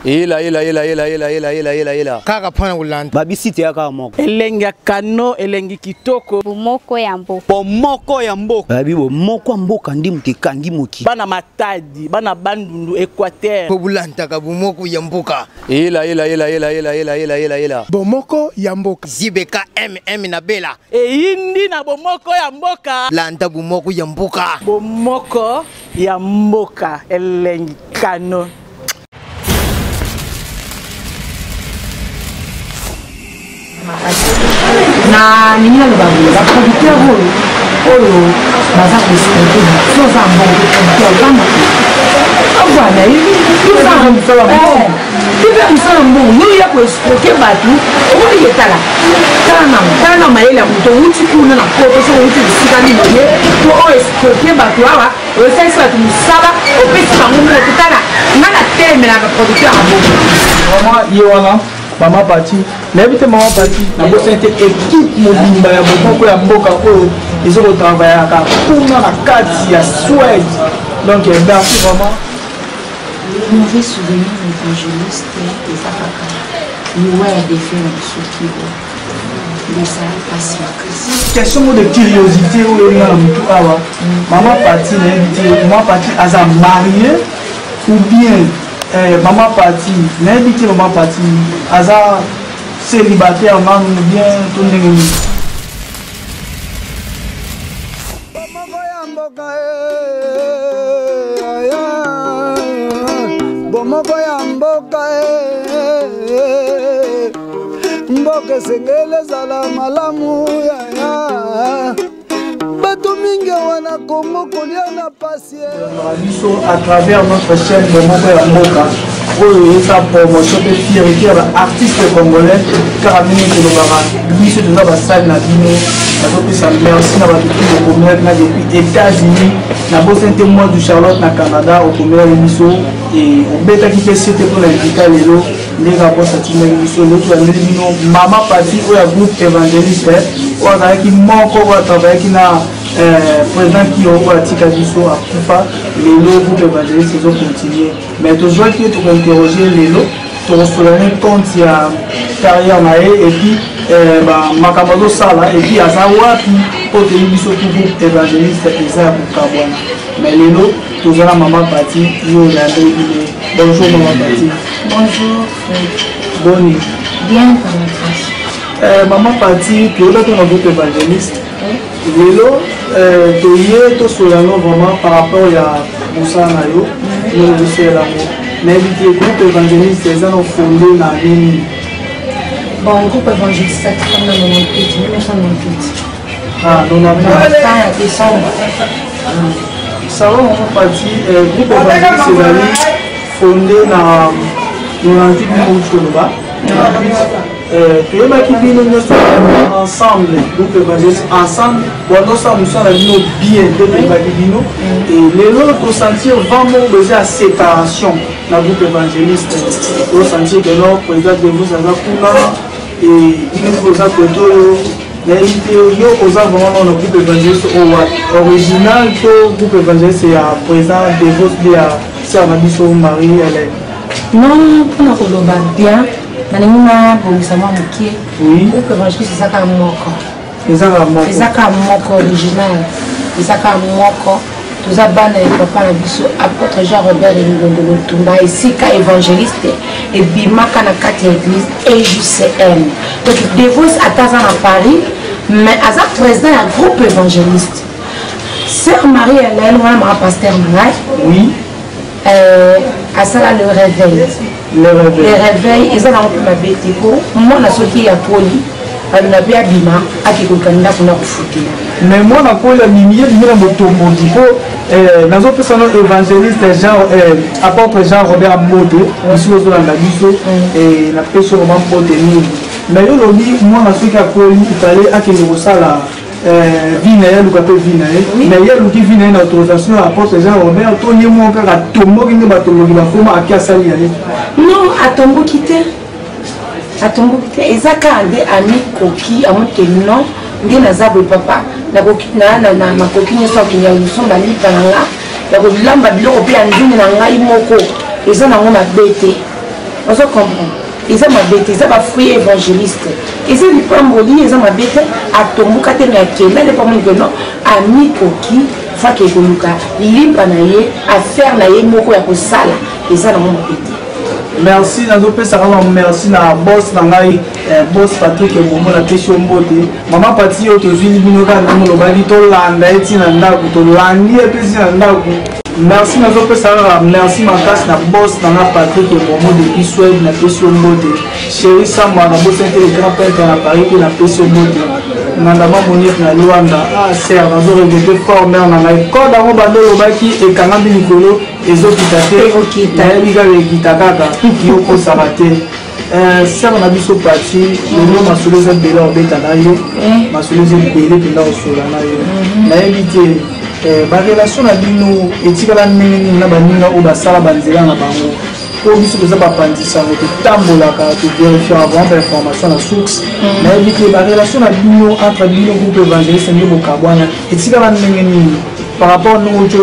ela. Kaka pana ulanda. Babisite ya kaka moko. Elengi kano, elengi kitoko. Bomoko ya mboka. Bomoko ya mboka. Babi bomoko ya mboka ndi mtekangi moki. Bana Matadi, bana Bandundu, Équateur. Pobulanta ka bomoko ya mboka. Ela. Bomoko ya mboka. Zibeka MM na bela. Indi na bomoko ya mboka. Landa bomoko ya mboka. Bomoko ya mboka. Elengi kano. Na nina le babu la producteur oyo baza ko sponsor so za mbongo producteur bana abana hivi tuza msala mbongo tibe msala mbongo yo ya ko sponsor batu oyo yetala kana maele ya mto uti kuna na koto so uti sika ni ye to oyo sponsor batu awa oyo sasa tu msala opesi bango mo tutala ngana teme na producteur abo vraiment yewana Maman Pati, n'invite Maman Pati, na bosse équipe mobimba ya bomoko ya mboka oyo ils ont travaillé à kuna na kati ya Suède. Donc merci vraiment. Le mauvais souvenir d'évangéliste et Zakaka. Nous avons des faits en dessous qui vont. Mais ça a passé en crise. Question de curiosité où il y a un awa. Maman Pati n'invite Maman Pati à sa mariée ou bien Maman Pati, n'invite Maman Pati, Aza célibataire, maman bien tourner. Bomoko ya mboka mboka sengele zala malamu ya bato mingi wana Congo kolia na pasie à travers notre chaîne Bomoko ya mboka oyo esa promotion de fierté à artiste congolais car amini que le bara biso de na basali na bino bazopesa merci na bato ki kokomela na depuis États-Unis na bosente mois du Charlotte na Canada okomela biso et obetaki pe c'était pour l'inviter lelo ndeka bosa tina biso l'autre ya bino Maman Pati oyo groupe évangéliste oyo azalaki moko oyo travaillaki na président qui a tika biso à Kufa lelo groupe évangéliste ils ont continué mais toujours qui tu interroger lelo tu reçois compte ya carrière na et puis makambo sala et puis aza wapi pour te biso tout groupe évangéliste eza pour kabwana mais lelo toujours la Maman Pati yo ya ndé bonjour Maman Pati. Bonjour. Boni. Bien par la grâce. Maman Pati tu es dans un groupe évangéliste. Lelo toye to solano vraiment par rapport à Moussa Nayo nous de faire l'amour mais le groupe évangéliste ils ont fondé na nini bon le groupe évangéliste ça comme dans 1998 ah non on a fin décembre ça va Maman Pati groupe évangéliste ils ont fondé na 98 Moucholoba toyebaki bino nyonso ensemble groupe évangéliste ensemble bondosa mosala bino bien nde toyebaki bino et lelo tosentir vraiment besoin ya séparation na groupe évangéliste tosentir keno président de vous aza kuna et bino oza kote oyo nayebi te yo oza vraiment na groupe évangéliste original to groupe évangéliste ya président de vos de ya sœur na biso Marie Hélène non mpona koloba bien naningina bongisa mwa mokie groupe évangéliste ezaka moko ezaka moko original ezaka moko toza bana ya papa na biso apôtre Jean Robert Elingondo Lutumba esika évangéliste ebimaka na kati ya église EJCM donc Devos ataza na Paris mais aza président ya groupe évangéliste sœur Marie Hélène wana maka pasteur na ngai oui asala le réveil le réveil ils ont un bébé pour moi na soki ya poli na bia bima akikokanda kuna kufutila mais moi na ko la mimier bimela motombo diko nazo pesa no évangéliste Jean apôtre Jean Robert Moto ici aux Hollandais biso et na peso mo mbote ni mais yo lobi moi na soki akoli ifale akende kosala vina ya luka pe vina mais ya luki vina na autorisation apôtre Jean Robert to ye mo kaka tombo kinga batombo ki bafoma akiasali ya non atombo kité ezaka ande ami koki amonte non nge nazabo papa na koki na makoki nyoso akinya lusomba lipa nanga ya kolamba biloko pe andini na ngai moko eza nango mabete on se comprend. Ils ont ma bête, ils ont ma fruit évangéliste. Ils ont du pamboli, ils ont ma bête, à tomber, à tenir à qui, là, les pommes que non, à mi-coquille, faut que je me limpe à faire naïe, moko ya ko sala, et ça dans mon bête. Merci, merci na boss nangai boss Patrick Bomo la question mbote maman pati yo to zili bino ka na mo bali to landa eti na ndako to landi epesi na ndako. Merci na zo pesa merci makas na boss na Patrick Bomo depuis Suède na question mbote chéri Samba na boss le grand père na Paris na question mbote nandama Monique na Luanda sœur na zo regretter fort mère na ngai ko da mo bando lobaki e kanga bi nikolo ezokita te nayebi kaka ekita kaka yokosaka te sere na biso pati lelo masolo eza ebele obeta na yo masolo eza ebele mpenza kosola na yo nayebi te barelation na bino etikala ndenge nini na baninga oyo basala banzela na bango po biso toza bapandisango totambolaka toverifie avant bainformation na source nayebi te barelation na bino entre bino groupe évangéliste nde bokabwana etikala ndenge nini par rapport à nous, je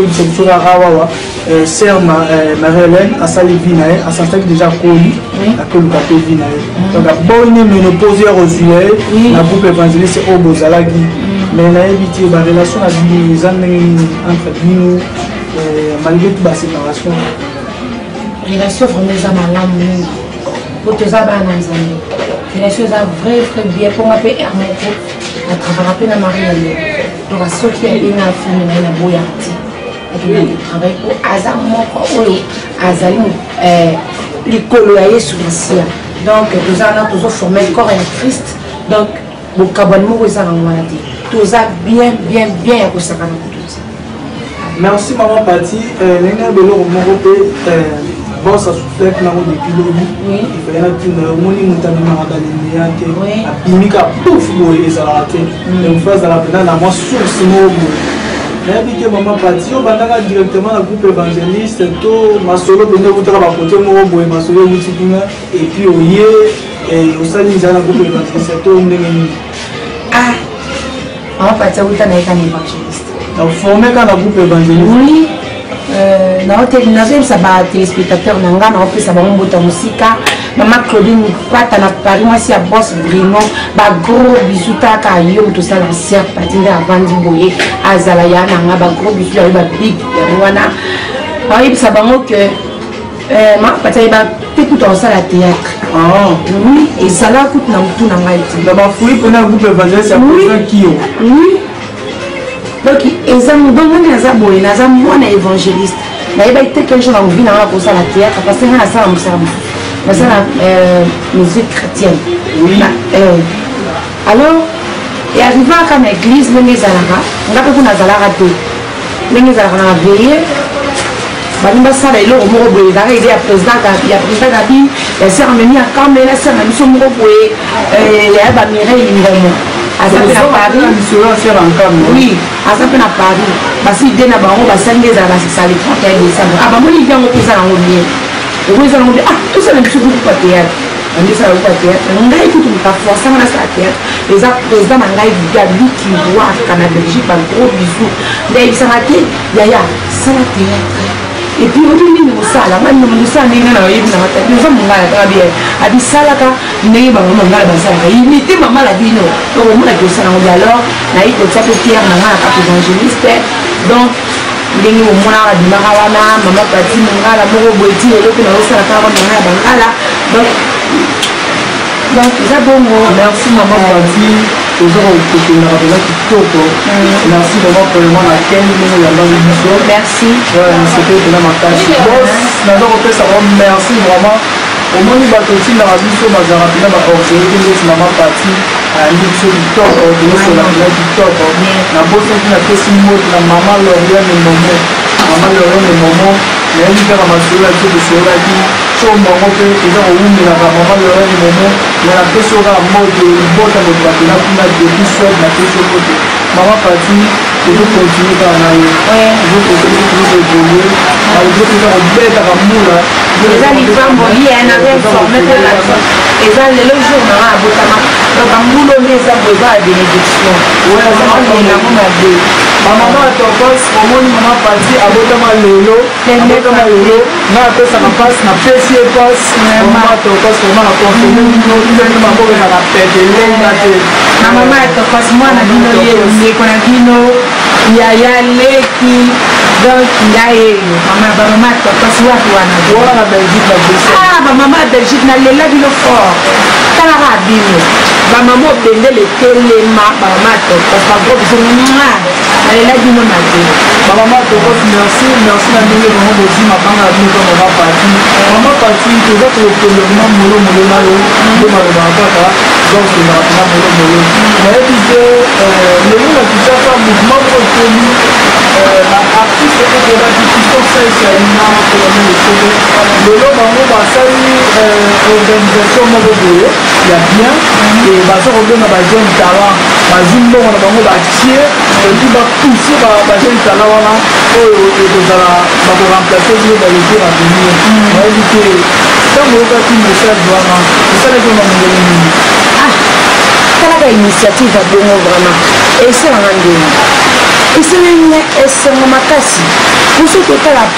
sœur Marie-Hélène, à Salivina, à s'installer déjà connu, à que le café vina. Donc, à bonne ménopause aux yeux, la groupe évangéliste au Bozalagi, mais on a évité la relation entre nous, malgré toute la séparation. Relation vraiment à l'âme, pour te savoir, relation vrai bien pour m'appeler Hermoko, à travers la Marie-Hélène. Donc, ce qui est bien à faire, c'est la boyartie. Avec le hasard, les coloyés sur le ciel. Donc, nous avons toujours formé le corps en Christ. Donc, le cabanon, vous avez maladie. Tout ça bien à cause de ça. Merci, maman Pati. L'année de l'eau, mon côté, bon, ça souffle que nous avons depuis l'eau. Il fallait que nous avons dans les médias. À Pimika, pouf, et ça a été. Et vous faites à la peine, à moi, source, mais maman Pati, on va directement dans le groupe évangéliste, tout ma solo de nous côté ma solo et puis au yé et au sein dans le groupe évangéliste, tout ah, maman Pati, vous êtes un évangéliste. Donc formé dans le groupe évangéliste. Oui. Ça va téléspectateur nanga na opesa ba mbota musika mama Claudine Kwata na Paris moi si a boss vraiment ba gros bisous ta ka yo to ça la sœur patinga avandi boye azala ya nanga ba gros bisous ya ba big wana oui ça va que ma patay ba tout en salle à théâtre oui et ça là coûte na tout na ngai d'abord fouille pour un groupe évangéliste qui oui. Donc, ils ont donné des abonnés, ils ont un évangéliste. Mais il y a quelque chose qui vient pour ça la théâtre, parce que c'est ça la musique chrétienne. Oui. Alors, et arrivé à l'église, les Zalara, on a pu Zalara tout. Les Zalara a veillé. Banimba ça les lots au il a aidé à président, il y a président Gabi, la sœur Ménie a quand même la sœur Ménie sont moroboué, et elle va mirer une réunion. À Paris, oui, à Paris, parce qu'il y a des gens qui sont des salés, ah, bah, moi, il vient au plus à l'envie. Et vous allez dire, ah, tout ça, c'est beaucoup de théâtre. On dit ça, on a écouté une fois, ça m'a théâtre. Les présidents Mangaï Gabi qui voit à la Belgique, un gros bisou. Mais il s'en a dit, Yaya, ça la théâtre. Et puis, on dit, nous sommes là, nous sommes là, nous sommes là, à dit ça là, nous sommes là, il était maman la vie, donc on a dit ça, alors, on a dit que ça peut faire un évangéliste, donc, il y a un moment de Marawana, maman Pati, Mangala, Moro Boiti, et l'autre, on a aussi la parole de Bangala, donc, c'est bon, merci maman Pati. Merci vraiment pour le moment à quel niveau il y a dans l'émission. Merci. C'était de la marquage. Merci vraiment. Au moins, il va aussi dans la mission, il va organiser maman Pati à l'émission du top, sur la place du top. La bosse qui a fait 6 mots, la maman Lauriane et Momo. Maman Lauriane et Momo, mais elle dit à ma soeur, elle dit que c'est qui. Comme maman que les gens ont eu la maman Lauriane et Momo, mais la question à mode de botte à notre bâtiment, qui m'a dit que soit la question côté. Maman Pati, je veux continuer par là. Je veux continuer pour évoluer. Je veux faire un bête à l'amour. Les gens qui ont avait formé de la chose. Et ça, le jour, on a donc un boulot, les gens ont besoin de bénédiction. Oui, on a Maman Tokos, au moins maman parti à Botama Lelo, na pesa na passe na pesi et passe. Maman Tokos, vraiment la confirmer, nous allons pas pouvoir la pédale là te. Na maman Tokos, moi na bino ye kona bino ya leki donc ngaye maman Tokos wapi wana. Voilà la Belgique la Bruxelles. Ah maman Belgique na lela bino fort. Kala ra bino. Ba maman bende le telema ba maman Tokos ba gros bisou. Elle a dit non, maman Tokos, merci la nuit, maman aussi, ma femme a dit que maman parti. Maman parti, tu vas te retrouver molo malo, de malobata, donc c'est la molo. Mais elle disait, le nom a déjà fait un mouvement pour connu, l'artiste est de la diffusion, c'est une arme pour le cheveux. Le nom, maman, va saluer l'organisation Moboboye, il y a bien, et va se revenir dans la jeune talent, ma zimbo, on a maman va tirer, et puis va pousser la jeune talent, va remplacer le dans le tour à venir. On va dire que quand on a un message, c'est ça les gens quelle est l'initiative à Bongo vraiment? Et c'est un rendez-vous. Et c'est un makasi. Pour ce que tu as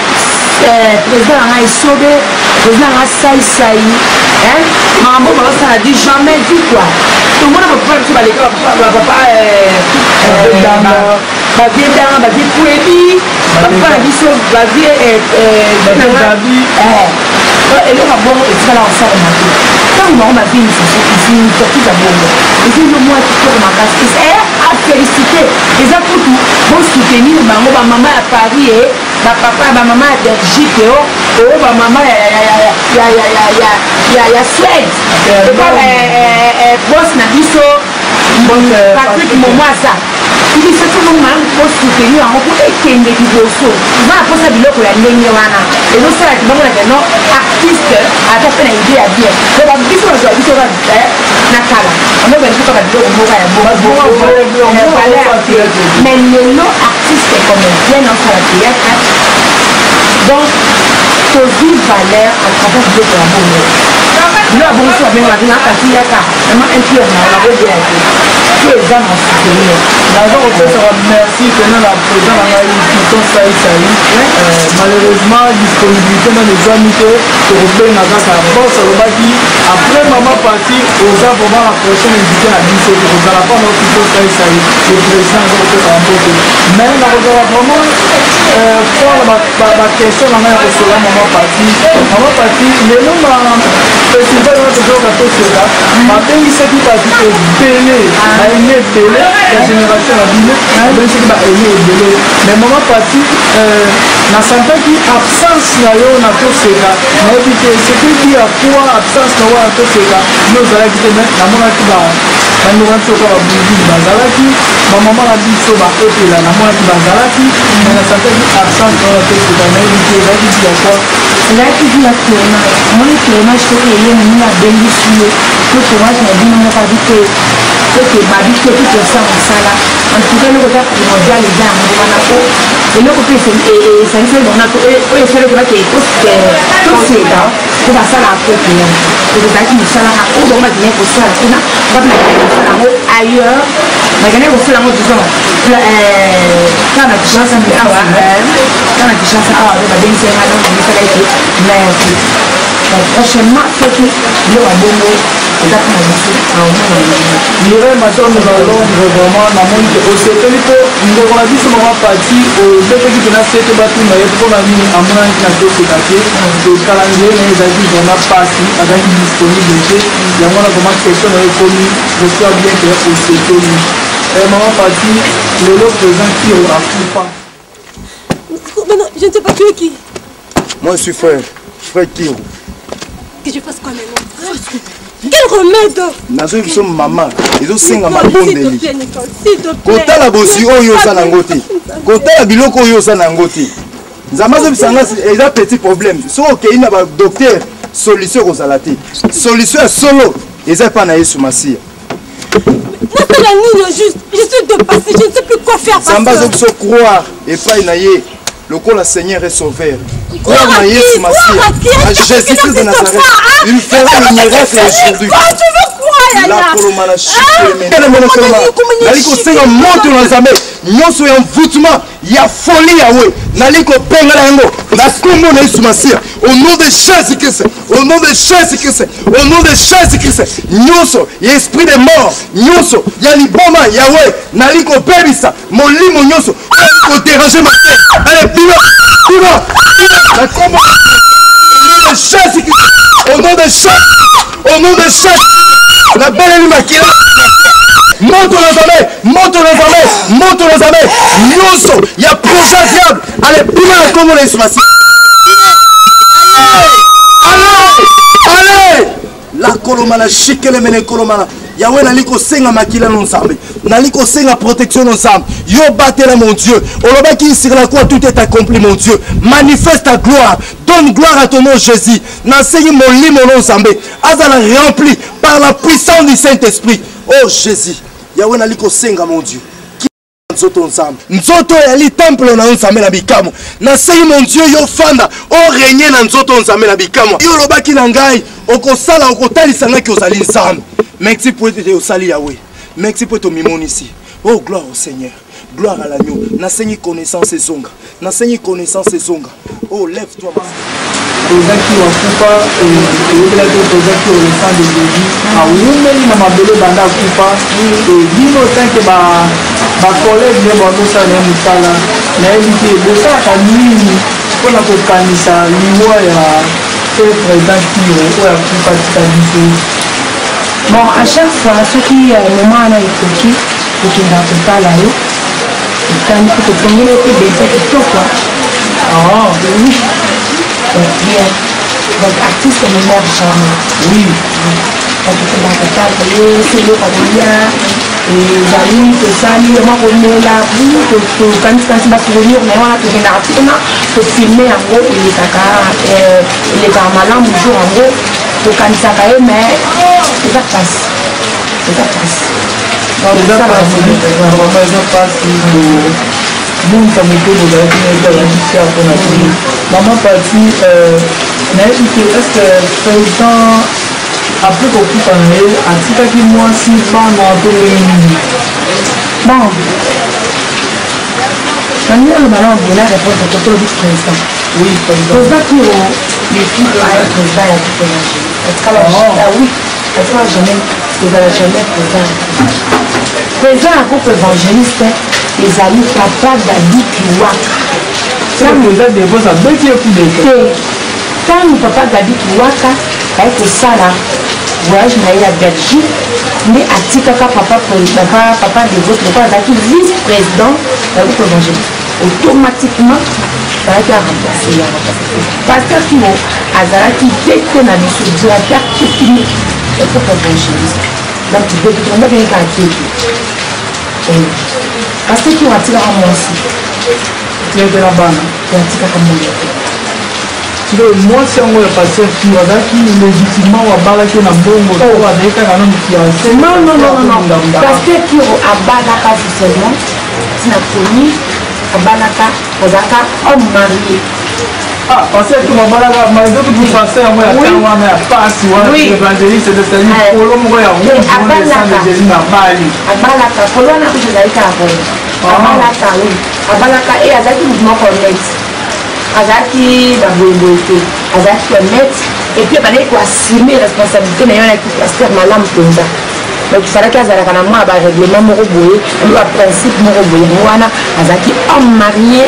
président a sauvé, président a saï. Maman ça a dit jamais dit quoi. Tout le monde va pas sur l'école, papa bavier dans bavier pouebi, papa biso bavier et là bon et ça là ensemble quand on m'a dit c'est une sortie de bongo et c'est le mois qui tourne ma casse et à féliciter les gens pour tout bon soutenir maman à Paris et papa maman à Belgique et maman ya Suède et boss na biso Patrick Momasa il dit c'est tout le monde pour soutenir en pour éteindre les dossiers va pour ça biloko ya ndenge wana et donc ça qui va non artiste a fait une idée à bien donc la biso na biso na kala on va dire que ça va dire moka ya mais les non artistes comme bien dans la théâtre donc Tozi Valère à travers de la bonne là bon ça bien la vie à Katiaka vraiment un peu on va dire merci tenant la président malheureusement disponibilité dans les amis que Robin n'a pas boss après maman parti aux gens vraiment la prochaine invité à 17 vous n'allez pas notre plutôt le président mais on va vraiment pour la question on a reçu maman parti les noms festival on a toujours gâteau cela ma pays c'est qui parti que Belé aimé Belé la génération a dit mais c'est pas aimé Belé mais maman parti na santé qui absence na yo na to cela mais dit que c'est qui a quoi absence na wa to cela nous allons dire mais na mona qui va na nous on se va bouger bazalaki ma maman a dit so ba et là na mona qui bazalaki mais na santé qui absence na to cela mais dit que va dire quoi là qui dit à Clément moi Clément je crois qu'il y a une bénéfice que moi je me dis non pas dit que ma vie que tout ça en sala en tout cas le regard primordial les gens on va pas et le côté c'est ça c'est on a et c'est le que va que tout c'est là pour ça la après et de ça qui nous sala à on va dire pour ça on va mettre ailleurs mais gagner pour ça moi disons quand la chance à on va bien c'est là on va faire mais prochainement c'est que le va bongo Mireille Maton nous allons vraiment dans le monde au septembre nous avons dit ce moment parti au début qui n'a pas été battu mais pour la nuit à mon avis n'a pas été battu le calendrier les avis on a passé avec une disponibilité il y a vraiment question de commis j'espère bien que au septembre et maman parti le lot présent qui aura pas non je ne sais pas tu es qui Moi je suis frère Kiro. Que je fasse quoi maintenant? Quel remède? Nazo biso maman, ezo senga mabondeli. S'il te plaît. Kota la bosi oyo za na ngoti. Kota la biloko oyo za na ngoti. Nzamazo bisanga eza petit problème. So okei na ba docteur solution kozala te. Solution solo eza pa na Yesu Masia. C'est la ligne juste. Je suis dépassé, je ne sais plus quoi faire. Nzamazo biso croire et pas na ye. Le corps le Seigneur est sauveur. Croire en Jésus Masia, à Jésus-Christ de Nazareth. Il fera le miracle aujourd'hui. Quand tu veux croire, La kolomana naliko senga moto na nzambe nyonso ya mvutuma ya folie yawe naliko penga yango na kombo na Yesu Masia au nom de Jésus Christ au nom de Jésus Christ au nom de Jésus Christ nyonso ya esprit de mort nyonso ya liboma yawe naliko bebisa molimo nyonso naliko déranger ma tête allez pima na kombo au nom de Jésus Christ au nom de Jésus au nom de Jésus la belle makila moto na zame nyonso ya projet diable ale pima na kombo na Yesu Masia allez la kolomana shikele mene kolomana yawe naliko senga makila no nzambe naliko senga protection no nzambe yo batela mon Dieu olobaki sur la croix tout est accompli mon Dieu manifeste ta gloire donne gloire à ton nom Jésus n'enseigne mon limo no nzambe azala rempli par la puissance du Saint-Esprit oh Jésus yawe naliko senga mon Dieu nzoto nzambe nzoto yali temple na nzambe na bikamo n'enseigne mon Dieu yo fanda o régner na nzoto nzambe na bikamo yo lobaki na ngai okosala okotalisa ngaki ozali nzambe merci pour te osali Yahweh merci pour ton mimon ici oh gloire au Seigneur gloire à l'agneau n'enseigne connaissance et zonga n'enseigne connaissance et zonga oh lève-toi Ozaki wakufa eyebela te tozaki olesa de Jésus awumeli na mabele banda kufa bino tanke bakolege nde bazosala na mosala nayebi te bosalaka nini mpona kokanisa liwa ya président Kiro oyo akufa tika biso. Bon, à chaque fois soki moment wana ekoki kokenda kotala yo ekani kokongela ete bese kitoko oui bien donc artiste mémoire charme oui kokenda kotala yo selo kabolia ezali tosali ema komela tokanisi basouvenir na wana tokendaka tuna tofilme yango elekaka malamu jour yango tokanisaka ye mais eza place bunta mokolo ozalaki nayebi mpona te mama pati nayebi te est ce que président apres kokufa na ye atikaki mwasi bana to nini bon nani aloba na obela réponse totolo vice président oui président Kiro l'équipe aya président ya kipenage oui atikala jamais ezala jamais président ya groupe évangéliste ezali papa Dadi Kiwaka ntango papa Dadi Kiwaka aye kosala voyage na ye ya Belgique nde atikaka papa de votre lokola azalaki vice président ya groupe évangéliste automatiquement azalaki aremplace yango pasteur Kiro azalaki te na biso directeur technique ya groupe évangéliste donc ndakeyeka ateki parce que Kiro atikaka mwasi tiekela bana atikaka mwasi mwasi yango ya pasteur Kiro azalaki légitimement wabalaki na mbongo to azalaki kaka nano fiancé non pasteur Kiro abalaka officiellement tina koni abalaka azalaka homme marié pasteur Kiro abalaka malgré que pasteur yango ya temps wana ya pasi wana évangéliste de sali polo moko ya rouge de Jésus na bali abalaka polo wana rouge ezalaki kaka abalaka oui abalaka e azalaki mouvement connect azalaki baboyeboye te azalaki connect et puis abandaki koassume responsabilité na yo naki pasteur malamu mpenza donc fallaki azalaka na mwa baréglement moko boye baprincipe moko boye yango wana azalaki homme marié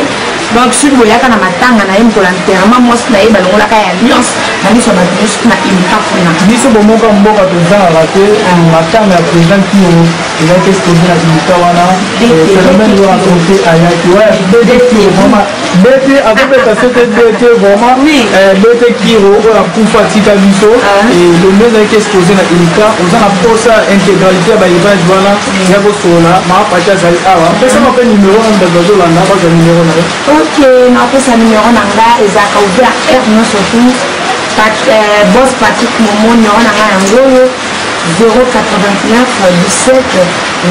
donc soki boyaka na matanga na ye mokolo enterrement mwasi na ye balongolaka ya alliance na miso ya bato nyonso na imika kuna biso bomoka mboka tozangaka te matanga ya président Kiro ezalaki exposé na imika wana phénomène wana sote ayaki bete azobeta sote bete vraiment bete Kiro oyo akufa tika biso lombe ezalaki exposé na imika oza na posa intégralité ya baimage wana ya kosola maapati azali awa pesama mpe numero wana bato bazolanda bazwa numero na yo ok napesa numéro na nga ezalaka ouvert r nyonso tu boss Patrick Momo numéro na nga yango oyo 089 17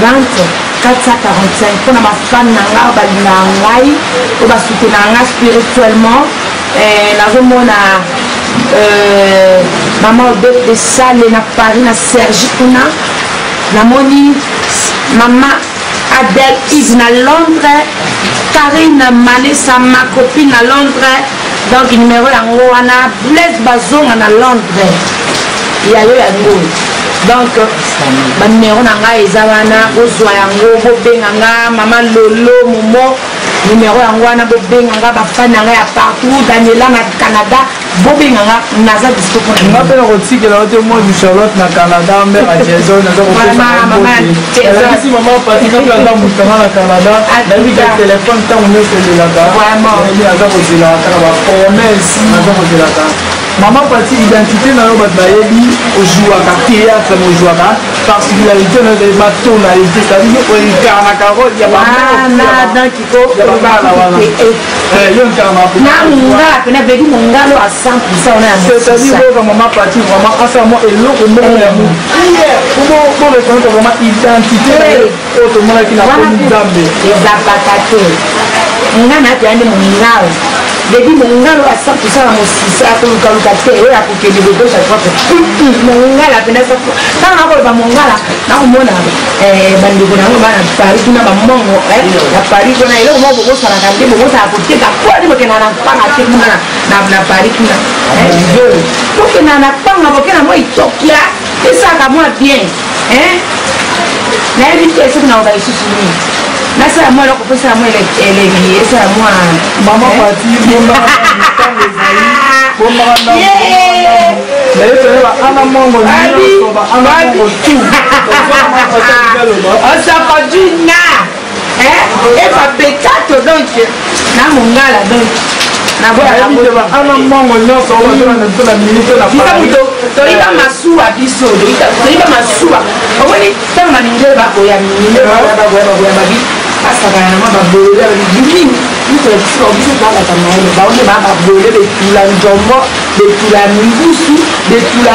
20 445 mpona bafane na nga balingaka ngai oyo basoutenaka nga spirituellement nazomona maman Odette de Sale na Paris na Sergi kuna namoni maman Adèle Yves na Londres, Karine Malessa ma copine à Londres, donc numéro yango wana Blaise Bazonga na Londres ya yo yango. Donc ba numéro na nga eza wana ozwa yango bobenga nga maman Lolo Momo numéro yango wana bobenga nga bafani na nga ya partout Daniela na Canada bobenga nga naza dispo pour nga pe na kotikela ote moi du Charlotte na Canada mbere ya Jason naza kopesa maman patika pe aza mutanga na Canada nayebi ka telefone ntango nyonso elelaka naza kozelaka kaka bapromese naza kozelaka maman pati identité na yo bato bayebi ojouaka théâtre mojouaka particularité na yo batonalité c'est-à-dire oincarnaka role ya yo nangala pena bedi mongalo à 100% c'est-à-dire oyoka maman pati vraiment asa mo eloko moko ya mokie po reconnaître vraiment identité oyo tomonaki na komi nzambe ezapaka te nga na te ande mongalo debi mongalo à 100% na mosisa akolukaluka te oyo akokende bedo chaque fois mongala pena ntango nakoloba mongala nakomona bandeko nango bana Paris kuna bamongo na Paris kuna eloko moko bokosalaka te bokosala koteka poni bokenda na mpanga te kuna na Paris kuna bokenda na mpanga bokenda mwa itokia esalaka mwa bien nayebi te soki nakoba lisusu nini nasala mwa eloko mposala mwa elengi esala mwa mama pati ana mongo nyonso baana mongo tu osakojuna ebapekato donc na mongala donc ana mongo nyonso oaona minute na toyiba masuwa biso toyiba masuwa omoni ntango baninge bakoya mine bakoya babi asaka yango babolole mingi biso babaka naye baone bababole betula njombo betula mbusu betula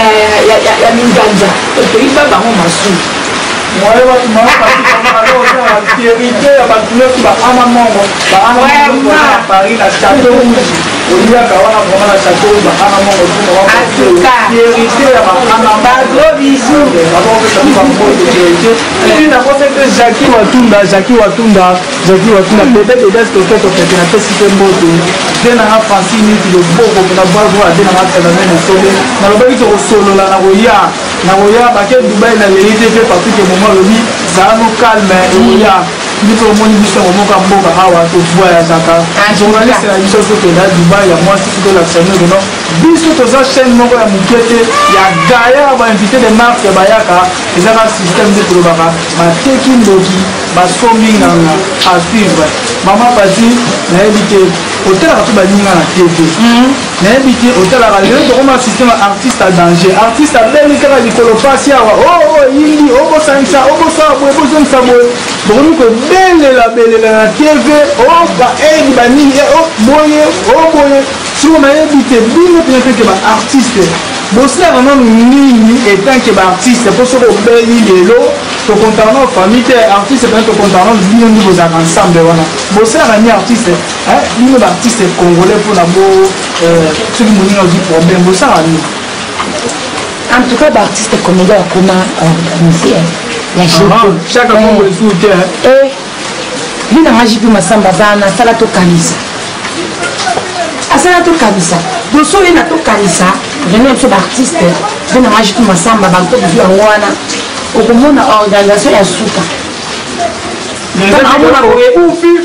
ya minzanza toyiba bango masuwa moye bato maapatiaalité ya bato nyonso baana mongo baana Paris na chateau rouge oliaka wana vraimen na chateau rouge baana mongo tuaérité ya baana bagros bisou nakosete Jackie Watunda peut-être edeste tokete opete na pesi te mbote de nanga Francine niti loboko na boivoi de nanga tsanamene sole nalobaki tokosolola na koya bake Dubai na leli te pe partout ke moment lobi zala no calme ekoya biso omoni biso momoka mboka awa tovoyazaka journaliste na biso so toza Dubai ya mwasi tolakisa bino keno biso toza chaîne moko ya moke te ya gaya bainvité de marque bayaka ezaka système nde tolobaka bateki ndoki basombi nganga a suivre mama pati nayebi te otalaka to baninga na tv nayebi te otalaka lelo tokoma système artiste à danger artiste abeli kaka likolo pasi awa oyindi obosangisa obosala boye bozongisa boye tokomi kobelela na tv baeni banini boye oboye siko nayebi te bino pene teke baartiste bosalaka nano nini etanke baartiste mpo soki obeli lelo tokontaka na famille te artiste pene tokontaka na bino ndi bozalaka ensemble wana bosalaka ni artiste bino baartiste congolais mpona bo soki moninga ozwi problème bosalaka nini en tout cas baartiste congolais akoma organisé ya chaque mongo esu te binanga jipi masamba aza nasala tokanisa asala tokanisa boso ye na tokanisa reno biso baartiste binanga jipi masamba banto bizu yango wana okomona organisation ya suka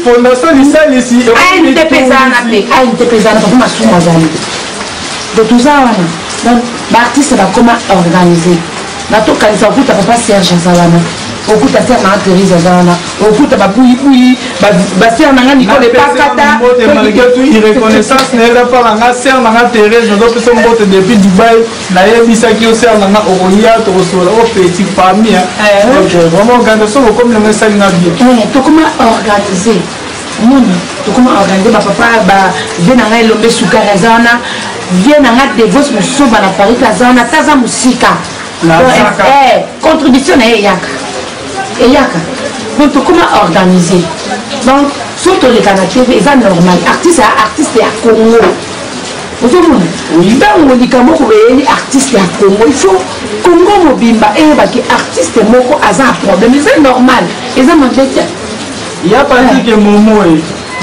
fondation lisalisi aintp ezana mpe aintp ezana papo masumu azali de toza wana donc baartiste bakoma organise natokanisa okuta papa Serge aza wana okuta ser nanga Therese aza wana okuta babuyibuyi baser nanga Nicole epakata malgré tout irreconnaissance nayela mpa nanga ser nanga Therese nazopesa mbote depuis Dubai nayebisaki yo ser nanga okoya tokosola o petit famille vraiment organisation okomi nanga esalinga bien tokoma organise moni tokoma organise bapapa vie nanga elombe sukari aza wana vie nanga devos mosoba na Paris aza wana taza mosika contribution na ye eyaka donc tokoma organise donc so toleka na tv eza normal artiste ya Congo ntango likambo koyeli artiste ya Congo il faut Congo mobimba eyebaki artiste moko aza problème c'est normal eza mabete ya pandi ke momo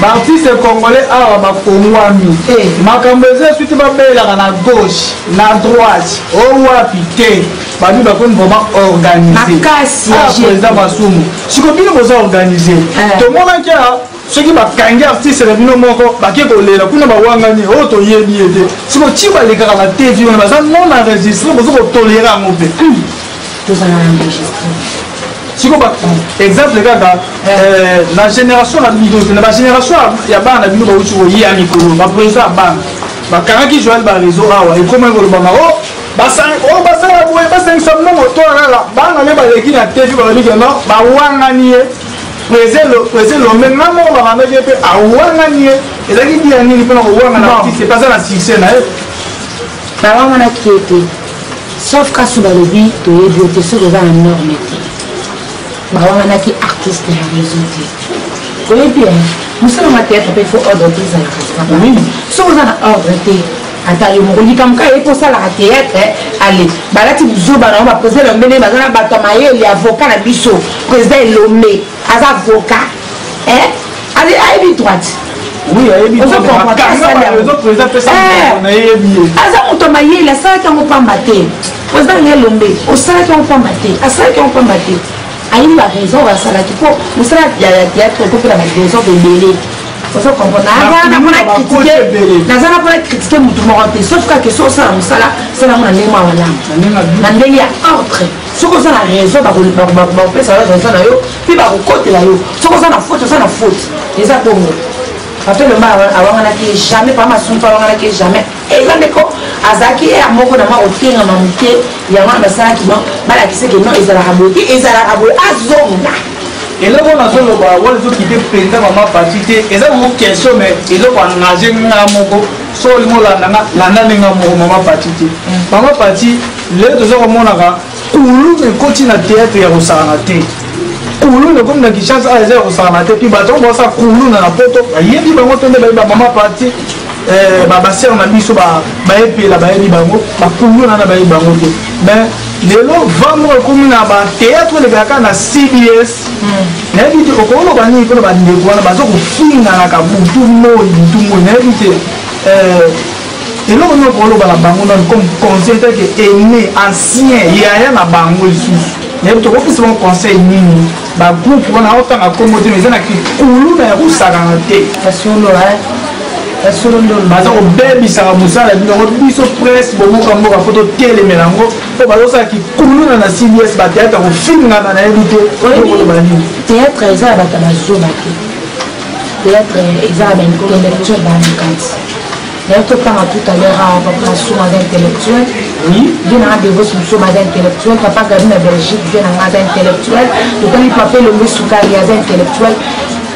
artiste congolais awa bakongwami makambo eza suite babelaka na gauche na droite owapi te babi bakoni vraiment organisé président masumu sikobino boza organisé tomonaki soki bakangi artiste na bino moko bake kolela kuna bawangani oyo toyebi ye te siko ti balekaka na tv wana baza non enregistré boza kotolera yango mpe siko exemple kaka na génération na bino te na bagénération ya bana na bino bauti koyia mikolo baprésident ya bana bakangaki joel bareseau awa ekomaki kolobanga basala boye basangisa mnongo toalala bana me baleki na tv balobike no bawangani ye président lombe nga moko bakandaki mpe awangani ye ezalaki dia nini mpona kowangana artiste epaza na succès na ye bawanganaki ete sauf kaso balobi toyebi yo te soki oza na norme te bawanganaki artiste ya réseau te koyebi mosala ma théâtre mpe fo ordre te ezalaka soki oza na ordre te ata yo moko likamka ye kosalaka théâtre ale balati zoba nango baprésident elombe nde baza na bato ya mayele avocat na biso président elombe aza avocat ayebi droite aza moto mayele asalaki yango pamba te président elombe osalaki yango pamba te asalaki yango pamba te ayebi baraison basalaki mpo mosala ya théâtre ekopela baraison ebele ozo comprendre naza na mpona critiquer motu moko te sauf kaka so osala mosala salango na ndenge mwa malamu na ndenge ya ordre soki oza na raison bakopesa raison na yo mpe bakokotela yo soki oza na faute oza na faute eza bongo bato lomba awanganaki jamais pa masuntu awanganaki jamais eza ndeko azalaki ya moko na mwa kotengama moke yango wana basalaki no balakiseke no ezalaka boye te ezalaka boye azonga eloko nazoloba wana ezokite président mama parti te eza mo question mais eloko engage nga moko so olingo landa ndenga moko mama parti te mama parti lelo toza komonaka kulu ekoti na théâtre ya kosakana te kulu nekomi na kishasa aya eza ya kosakana te mpi bato basa kulu na poto bayebi bango to nde bayeba mama parti basere na biso bayepela bayebi bango bakulu nana bayebi bango te mais lelo vendre ekomi na batéâtre elekaka na CBS nayebi te okoloba nini mpona bandeko wana baza kofinganaka butu moi nayebi te eloko nini okoloba na bango nani comme conseil teke ene ancien yaya na bango lisusu nayebi te okopesa bango conseil nini bagroupe wana otanga kongo te mais eza na kikulu na ya kosakana te baza kobebisaka mosala binongo biso presse bomoka mboka po totelemela yango mpo bazosala kikuluna na CBS bateatre kofingana nayebi te okoloba nini théâtre eza ya bato bazoba te théâtre eza ya baintellectuel baamekati d'ailleurs totanga tout à l'heure awa papa nasoma aza intellectuel vie nanga devos mosoba aza intellectuel papa gabi na belgique vie nanga aza intellectuel totali papa elombe sukari aza intellectuel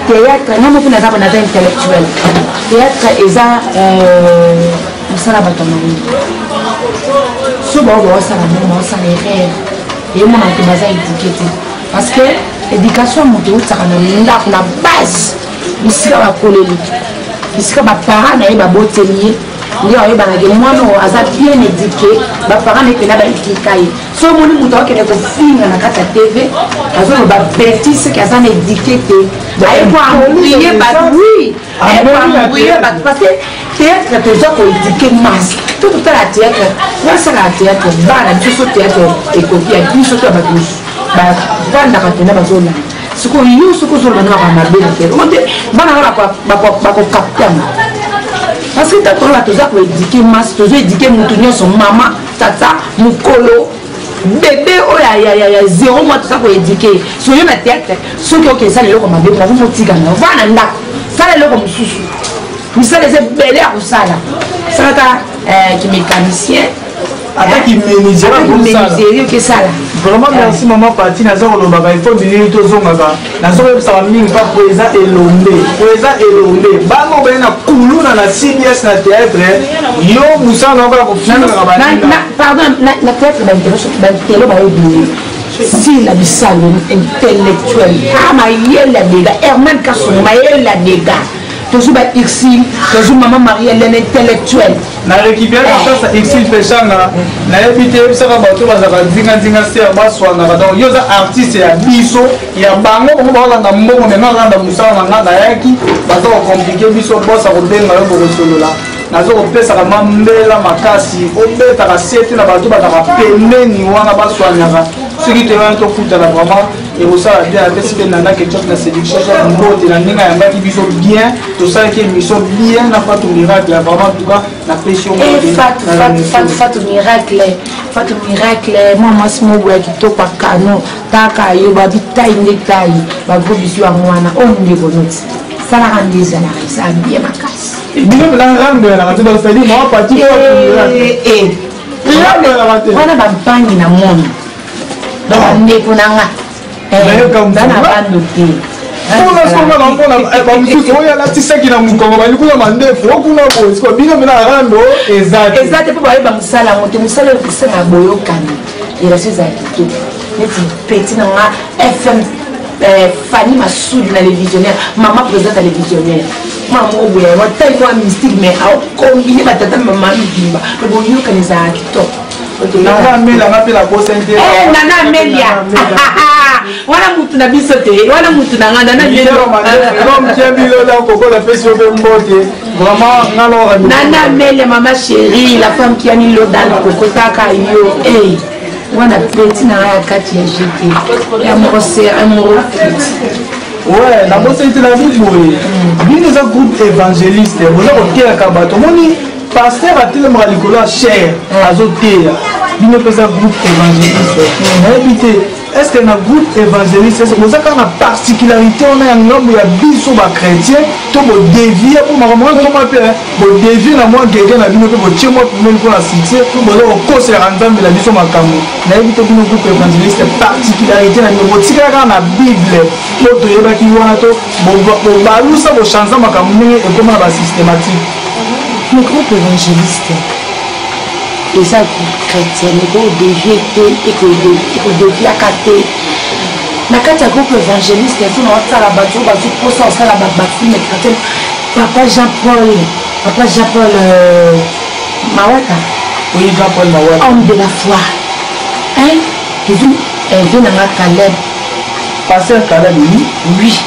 théâtre namo mpe naza naza intellectuel théâtre eza mosala bato nango so bao baosala bongo baosala erreur eyemona moto baza éduke te parce que éducation moto eutaka na ndako na base bisika bakoleli bisika baparent na ye baboteli ye nde oyebanake mwana oyo aza bien éduqué baparent na ye mpena baéduka ye so omoni moto akende kofinga na kati ya tv azoloba beti soki aza na éduqué te ayebouye bato wi ayebouye bato parce que théâtre toza koéduke masse to totala théâtre wasala ya théâtre bana biso théâtre ekoki ya biso to ya bato mosusu bavandaka mpena bazolanda sikoyo yo soki ozoloba na baka mabe na théâtre ote bana nga bakokaptama parce que tatoyo bato oza koéduke masse tozoéduke motu nyonso mama tata mokolo bébé oyo ya 0 mois toza koéduke soyo na théâtre soki oke esala eloko mabe moko motikana ovana na ndako sala eloko mosusu misala eza ebele ya kosala salaka kimécanicien ataki menuisier okesala vraiment merci maman parti naza kolobaka ifo minini tozongaka nazokoyebisaka mingi mpa po eza elombe bana obaye na kuluna na CBS na théâtre yo mosala naokoya kofingaka pardon na théâtre bantelo bayebi sila bisalo intellectuel mayele ya dega herman kasongo mayele ya dega toujours Exil, toujours maman Marie Hélène intellectuelle. Na récupérer ça Exil Pechanga. Na habité ça va bato bazaka zinga ser baswana donc yo za artiste ya biso ya bango ko ba nga mbongo mais nga nga musala nga na yaki bato ko compliquer biso bossa ko benga yo ko solola. Nazo kopesa kama mbela makasi obeta ka sete na bato bataka pembeni wana baswanyaka soki te wana tofuta na vraiment et osala bien apesi mpe nana quelque chose na séduction mbote na ndenge ayambaki biso bien tosalaki émission bien na Fatou Miracle vraiment en tout cas na pesi Fatou Miracle moi mwasi moboya kitoko akano taka yo babitai nde tai bagro biso yango wana oyo ndeko noti salaka nde ezalaka eza bien makasi wana bampangi na mono bandeko na nga na bando te eza te mpo bayeba mosala yango te mosala oyo kosenga boyokani relation ezala kitoko neti peti na nga fm Fanny Massoudi na les visionnaires, maman présente à les visionnaires. Maman ouboué, moi taille moi mystique mais à combiner ma tata maman bimba. Le bon yo quand ils a top. Nana Amelia m'a fait la grosse intérêt. Nana Amelia. Voilà mutu na bisote, voilà mutu na Nana Amelia. Comme tiens bilo là coco la fait sur le mbote. Vraiment Nana Amelia maman chérie, la femme qui a mis l'eau dans le coco taka yo. Hey. Wana petit na ya kati ya GT ya mose amoureux ouais la bosse était la vie boye bino za groupe évangéliste vous avez otea kabato moni pasteur atelema likolo cher azotea bino pesa groupe évangéliste habité est-ce que na groupe évangéliste vous avez une particularité on a un nombre ya biso ba chrétien to bo dévier pour maman to m'appelle bo dévier na moi guérir na bino bo tchemo même pour la succès bo zo cause ya nzambe la biso makambo na habité bino groupe évangéliste particularité na bo tikaka na bible to to yeba ki wana to bo balusa bo changer makambo et comment ba systématique le groupe évangéliste et ça chrétien le groupe dévier et que dévier à côté na kati ya groupe évangéliste tout na otala bato posa osala bafilme chrétien papa Jean-Paul Mawata oui Jean-Paul Mawata homme de la foi hein toujours élevé na Caleb pasteur Caleb oui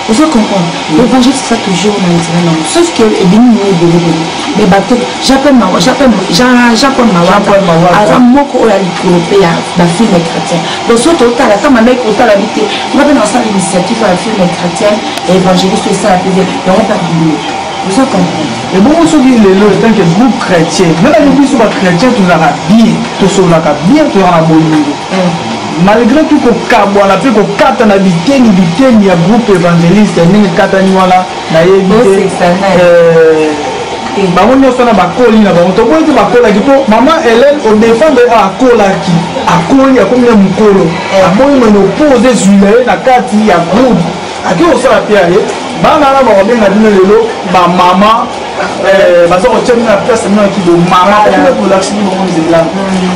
vous comprenez l'évangile c'est ça toujours on a dit sauf que et bien mais bateau Jean-Paul Mawata à moko ya likolope ya bafilme chrétien donc surtout otala ta mama otala bité moi ben ensemble initiative ya film chrétien et évangéliste ça la plaisir donc pas oublier vous comprenez et bon on se dit le tant que groupe chrétien même les biso ba chrétien tout la bien tout solaka bien tout la bolingo malgré tout ko kabwana pe ko kata na biteni ya groupe évangéliste ndenge kata ni wala na yebite bango nyonso na bakoli na bango tokoki te bakolaki mpo mama Hélène odefendre akolaki akoli akomi na mokolo aboyi menopause ezwila ye na kati ya groupe aki kosala mpe aye bana na bakobenga bino lelo bamama baza kotia bino na place bino yaki bomama kolakisi bino bongo nzela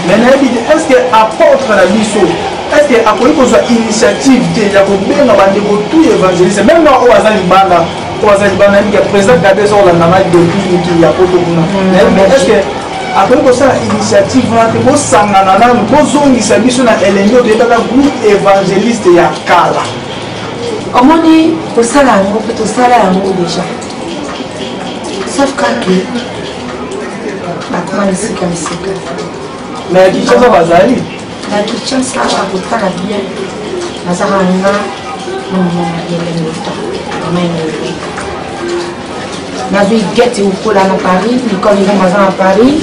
mais nayebi te est ce que apôtre na biso est ce que akoki kozwa initiative te ya kobenga bandeko tu évangéliste même na oyo aza libanda le président Gade sur la nana depuis qui a poto kuna mais est-ce que après que ça initiative là que vous sangana na bozongisa biso na elengo de tata groupe évangéliste ya kala omoni tosala yango pe tosala yango déjà sauf que bakoma misika mais Kinshasa bazali na Kinshasa akotala bien nazaka nga nazwi gete ukola na Paris Nicole Ngombaza na Paris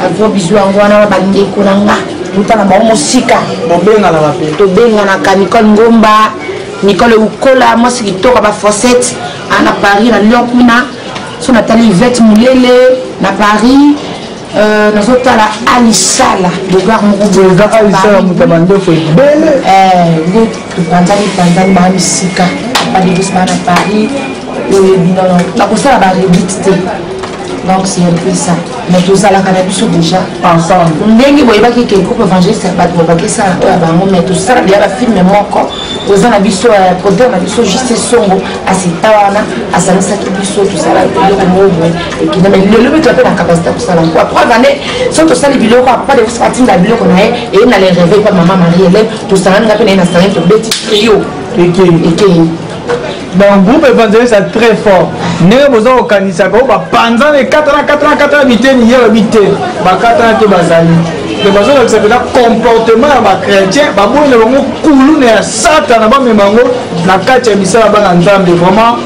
avio bizu yango wana bandeko na nga utana ba mosika tobenganaka Nicole Ngomba Nicole ukola mwasi kitoko ba Fossette na Paris na Lyon kuna so natali Yvette Mulele na Paris nazotala Alisala bogar moko bogar Alisala mutabande fo bele nde tupandani ba misika badebus na Paris nakosala barebite te donc c'est un peu ça mais tozalaka na biso déjà ensemble ndenge boyebaki ke groupe évangéliste bato babakisala oyo ya bango mais tosala deya bafilme moko oza na biso producteur na biso juste songo asita wana asanisaki biso tosala biloko moko ekina mais lelo mpe toape na capacité ya kosala nko après vane so tosali biloko apa de atinda biloko na ye eye na le réveil pa mama marie hélène tosanganinga mpe na ye na sangai tobeti trio ekei donc groupe évangéliste est très fort ndenge boza kokanisaka o bapanza na 4 biteni ye babi te bakatana te bazali me bazolakisa mpena comportement ya bachrétien baboyi na bango kuluna ya satana bamema bango na kati ya misala bana nzambe vraiment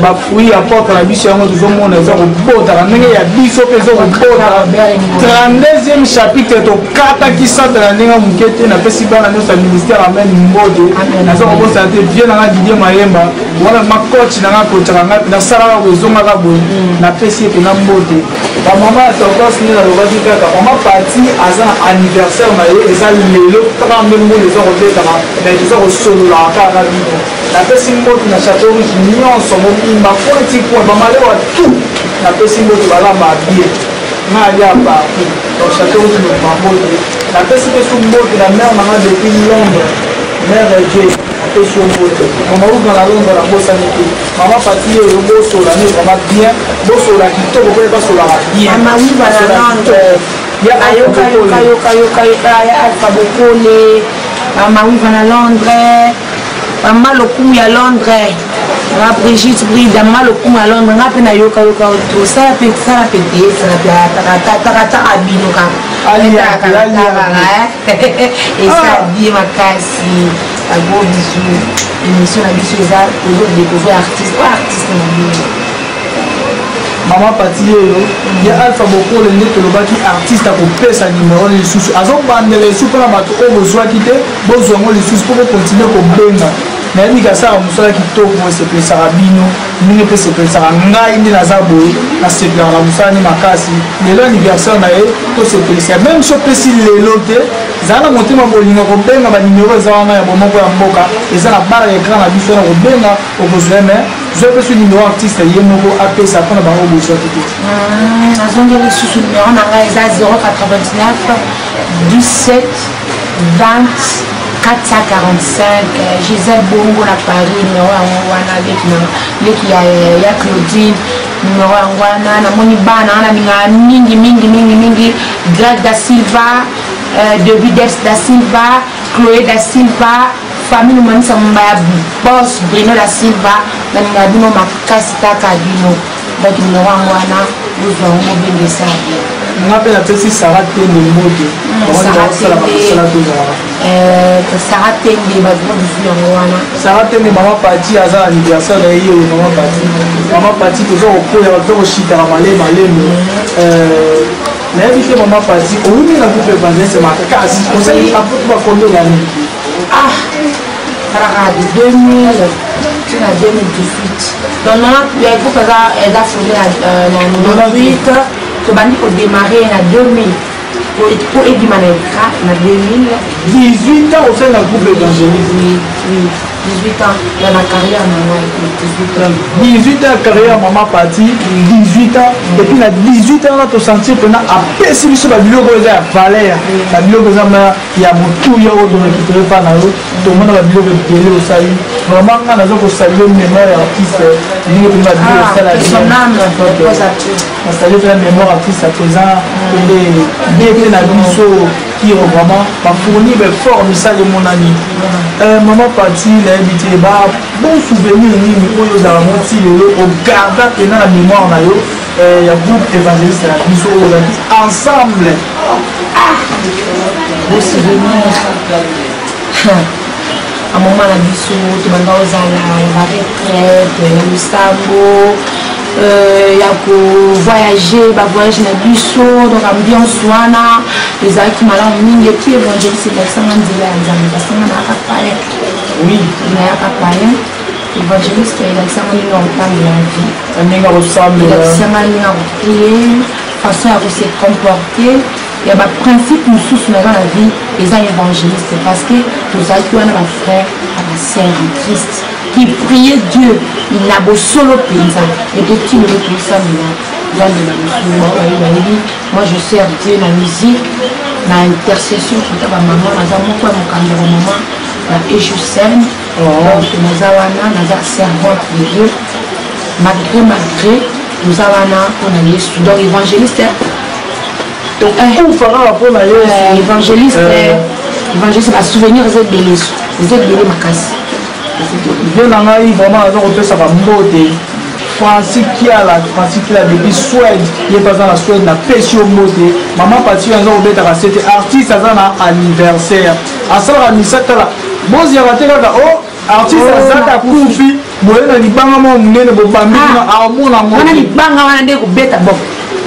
bafruit ya porte na biso yango tozomona eza kobotaka ndenge ya biso mpe eza kobotaka 32e chapitre tokataki satana ndenge moke te napesi bana nyonso ya ministère amen mbote naza kobosana te vie nanga didie mayemba wana makochi nanga kotaka ngai nasalaka kozongaka boye napesi ete na mbote bamama ya tokos nde nalobaki kaka mama parti aza na anniversaire na ye eza lelo kaka nde mbongo eza kobetaka mais toza kosololaka kaka na bino napesi mbote na chateau rouge nyonso mobimba pointi point bamalewa tout napesi mbote balamba abie nga alia partout donc chateau rouge mobimba mbote napesi mpe su mbote na mare nanga depuis londres mare je napesi yo mbote mama uka na londres nabosani te mama pati oyo bosola ne vraiment bien bosola kitoko mpe basolaka bien alpha bokole mawiva na londres mama lokumu ya londres nga Brigitte Bride mama lokumu ya londres nga mpe nayoka tosala mpe sala mpe te takataka bino kaka esa bie makasi agro bisu émission na biso eza ozodécouvrir artiste na bino mama pati oyo ya alpha bokole nde tolobaki artiste akopesa nimero lisusu azobandela esu mpona bato oyo bozwaki te bozwa yango lisusu mpo kokontinue kobenga nayebi kasala mosala kitoko esepelesaka bino ndenge mpe esepelesaka ngai nde naza boye nasepelaka na mosala ni makasi lelo anniversaire na ye tosepelisa même so opesi lelo te ezala na motema bolinga kobenga banimero eza wana ya bomoko ya mboka eza na bara ya ekran na biso na kobenga okozwa me zwa mpe so nimero artiste ye moko apesa mpona bango bozwaki te nazongi lisusu nimero na ngai eza 089 17 20 445 Gisèle Bongo na Paris numéro yango wana leki ya Claudine numéro yango wana namoni bana wana ninga mingi Greg da Silva David da Silva Chloé da Silva famille manisa mbaya boss Bruno da Silva na ninga bino makasi kaka bino donc numéro yango wana bozwa yango bengesa nga mpe napesi sara tende mbote sara tende bazwa bisu yango wana sara tende mama pati aza na anniversaire na ye oyo mama pati toza kokoya toza koshitaka malemi nayebi te mama pati owumi na groupe évangéliste makasi osali apoto bakondo nani kalaka de 2000 na 2018 donc groupe eza fondé na 98 tobandi kodémarre na 2000 po edima na ekra na 2018 ans au sein de la groupe évangéliste 18 ans dans la carrière maman 18 ans carrière maman parti 18 ans et puis na 18 ans là to sentir pendant apesi biso ba biloko eza ya valeur ba biloko eza ya motuya oyo tokitire pa na yo tomona ba biloko ebele osali vraiment nga naza kosalue mémoire ya artiste ndenge mpenza biloko osala nasalue mpe na mémoire artiste à présent ele bete na biso kiro vraiment bafournir befort misala emonani maman parti nayebi te ba bon souvenir nini oyo ozala moti lelo ogarda pena na mémoire na yo ya groupe évangéliste na biso oyo ozalaki ensemble bon souvenir a moment na biso tobanda ozala ya baretraite ya misambo ya kovoyage bavoyage na biso donc ambiance wana ezalaki malamu mingi eki évangéliste elakisanga nzela ya nzambe basanga nayaka payen nayaka payen évangéliste elakisanga ndenge ya kotambe ya vie elakisanga ndenge ya koprie façon ya kose comporter ya baprincipe mosusu naza na vie eza évangéliste parce que tozalaki wana bafrère ya basœur en Christ qui priait Dieu na bosolo penza etoki lelo tosambela nzambe na mosusu bayebi moi je sers Dieu na musique na intercession kota bamama naza moko ya mokambi ya bamama na Ejusem. Donc nous avons la servante de Dieu. Malgré nous avons donc évangéliste. Donc évangéliste va souvenir des belles ma casse. Bien vraiment ça va monter. Francis qui a depuis Suède, il est pas dans la Suède, la pêche au moté. Maman partie un jour bête à c'était artiste à un anniversaire. À ça la misata là. Bon il y a raté là oh artiste à ça koufi. Bon na libanga mo munene bo bambi na amona mo. Wana libanga wana ndeko beta bo.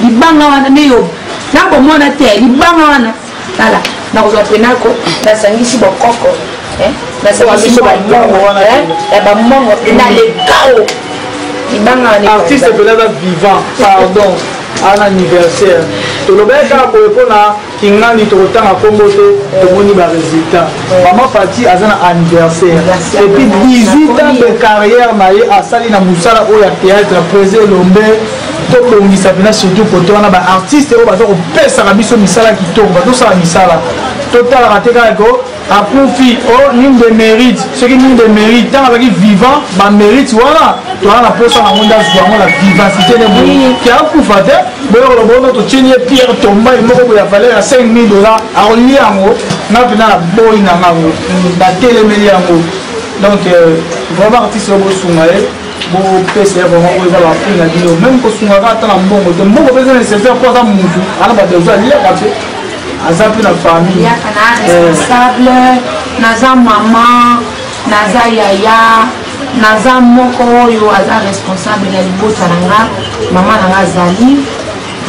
Libanga wana ndeyo. Na ko mona te libanga wana. Tala na ko zapena ko na sangisi bo koko. Na sangisi bo wana. Ba mongo na le kao. Artiste vivant, pardon, un anniversaire. Tu le mets à Poépona, qui n'a ni trop de temps à commoter, et on y va résultat. Maman partie à un anniversaire. Et puis 18 ans de carrière, à Salina Moussala, où il y a théâtre, présé l'ombe, tout le monde s'appelle surtout pour toi, on a artiste, on va faire un mission Missala qui tombe, tout ça Missala. Total raté à profit, oh, ni de mérite, ceux qui n'ont de mérite, tant avec vivant, bah mérite, voilà. Tu as la personne à mon la vivacité de mon qui a un coup faté, mais on va notre tient pierre tomba, il m'a fallu à 5 000 $, à lier en haut, n'a pas la boy n'a pas la télémélie en haut. Donc, vraiment, artiste au Soumaï, bon, PC, vraiment, on va la fin, la vidéo, même que Soumaï attend un bon, de mon besoin nécessaire pour ça, mon tout, alors, bah, déjà, lire à fait. Azapi la famille. Responsable, naza maman, naza yaya, naza moko oyo aza responsable na libota nanga, maman nanga zali,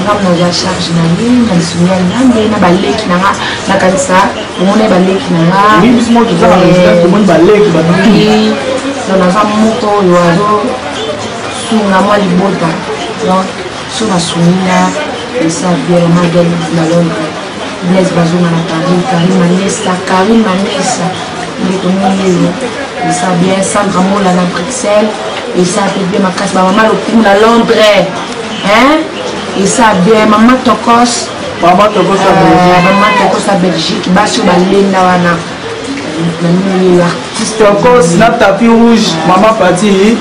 ngam naza charge na ye, na lisunya nyange na baleki nanga, na kanisa, omone baleki nanga. Oui, bismo tu ça respect omone baleki babiki. So naza moko oyo azo sunga mwa libota. Donc so na sunya, esa bien magal na Londres. Blaise Bazonga na Paris, Karim Manessa, il est connu, il sait bien, Sandra Mola na Bruxelles, il sait bien ma casse, maman le à Londres, hein, il sait bien, maman Tokos à Belgique, Basso Balenda wana, artiste Tokos na tapis rouge, maman partie,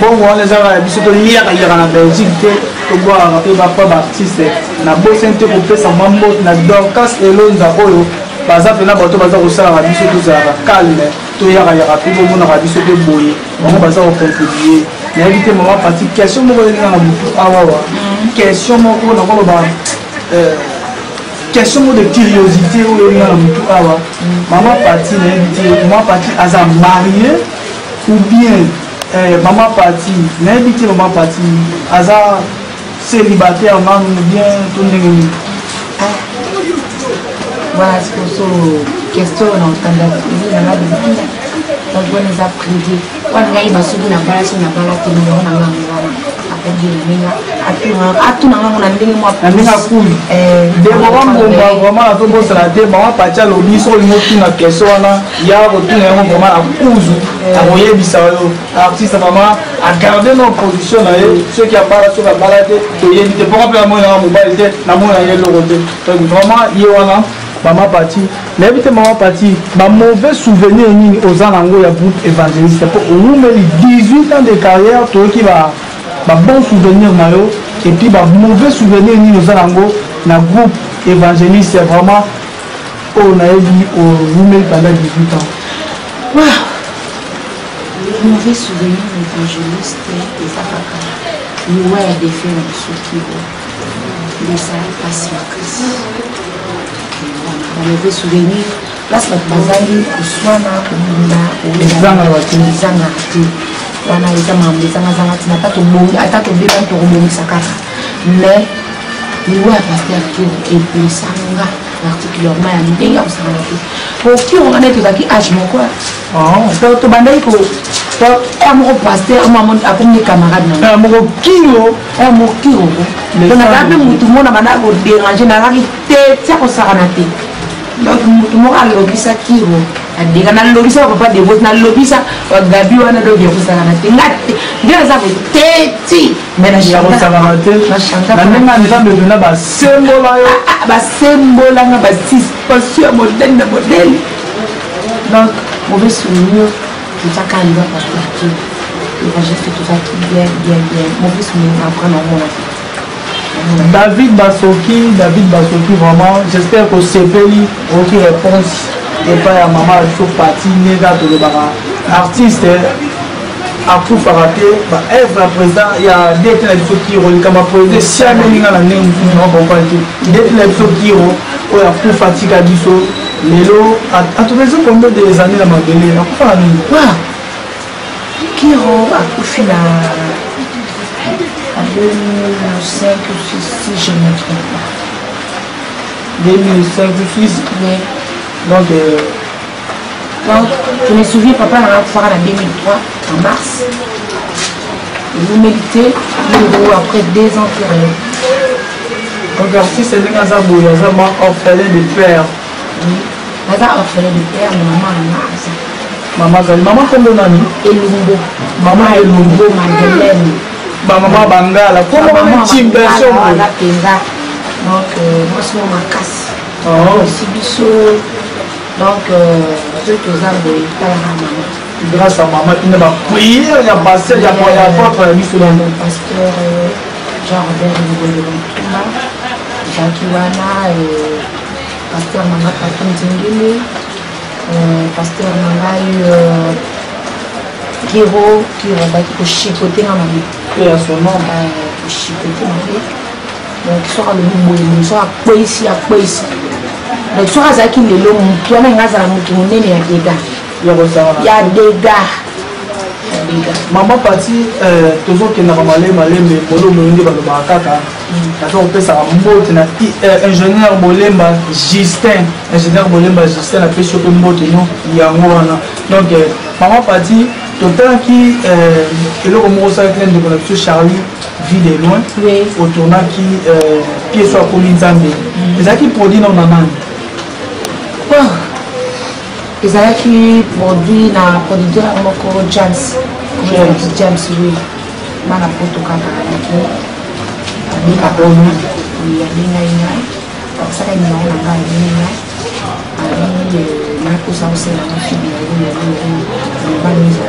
bon on les a bientôt lire na Belgique. To boire et va pas artiste na bosente ko pesa mambo na Dorcas Elonza oyo baza pena bato baza ko sala biso to za calme to ya rapi bo na biso de boye on baza ko contribuer na éviter maman partie question mo na mutu awawa question mo ko na ko ba question de curiosité ou na mutu awa maman partie na éviter maman partie aza marié ou bien maman partie na éviter maman partie aza célibataire, non, bien tourné. Voilà ce que c'est question dans le standard. Il y en a des gens qui nous a privé. Quand on a eu ma soeur, on a pas la soeur, on a pas la télé, on a pas la tout le monde a dit moi. On a cool. Des moments vraiment à tout bon ça des moments pas déjà l'oblige sur une autre question là. Il y a retour vraiment la cause. À voyer bisalo. Artiste vraiment à garder nos positions là. Ceux qui a pas la sur la balade, il y a des problèmes à moi dans mobile, na moi il y a le côté. Donc vraiment il y a là. Maman partie, n'évitez maman partie, ma mauvais souvenir ni aux anangos ya groupe évangéliste pour au moins 18 ans de carrière toi qui va bon souvenir mayo et puis mauvais souvenir ni aux anangos na groupe évangéliste vraiment on a dit au moins pendant 18 ans. Wow. Mauvais souvenir évangéliste et ça fait nous ouais des faits sur qui mais ça passe dans mauvais souvenir place bazali kuswana Zanga wana eza mambo ezanga tina ata tobeba tokobongisa kaka mais niveau ya paster kio epesanga particulièrement ya ndenge ya kosangana te okionga nde tozalaki age moko tobandaki moko paster akomi camarade na moko kilo onaka mpe mutu mona bandaka koderange nazalaki te tia kosakana te donc mutu moko alobisa kiro adeka nalobisa papa devote nalobisa gabi wana donc yakosakana te nga te nde naza koteti me nakosakana te na ndenge nzambe mpena basembola yo basembolanga basuspension ya modele na modele Donc, mauvais souvenir, tout ça quand il va passer à qui. J'ai fait tout ça bien. Mauvais souvenir, après, non, David Basoki, vraiment, j'espère que Sepeli, aucune réponse, et pas à maman, il faut partir, le artiste, à tout raté, Eve, président, il y a des télévisions qui ont comme président, si à l'année, on comprend des télévisions qui ont a tout fatigué à Disso, Lélo, à tout raison, combien des années à Mabélé, à quoi faire qui ont accouché en 2005 ou 2006, si je ne me trompe pas. 2005 ou 2006 Oui. Donc, je me souviens, papa a fait en 2003, en mars. Vous méritez, après 2 ans qu'il est. donc, l'artiste est un orphelin de père. Oui. Orphelin de père, mais maman a Maman, comment on a mis Elumbo. Maman Elumbo, Madeleine. Maman Bangala, comment on a dit version donc, moi, c'est ma casse. C'est bichot. Donc, je te dis, grâce à maman, il n'a pas prié, il y a passé, il y a votre ami sur le pasteur Jean-Robert Ngoulou, Jacques Wana, pasteur Manga Patou Nzingile, pasteur Manga Kiro, qui chicoté dans ma vie. Et à son nom, chicoté dans ma vie. Donc, il sera le mot, il sera quoi ici. Donc, soit ça qui est l'homme, toi, on a un il y a des gars. Maman partie, toujours qui n'a pas malé, mais pour le monde, il va le baraka. On peut ça, ingénieur Bolemba Justin, a fait choper un mot de nous, il y a un mot. Donc, maman partie, tout le temps qui est le mot de connexion Charlie, vit de loin, au tournant qui pied soit comme une zambie. Les gens qui produisent dans la main. Les gens qui produisent dans le producteur James, oui. Mana poto kaka yake abika bono yalinga ina saka ni naona ngani ina ali na kusa usela na fibi ya bani za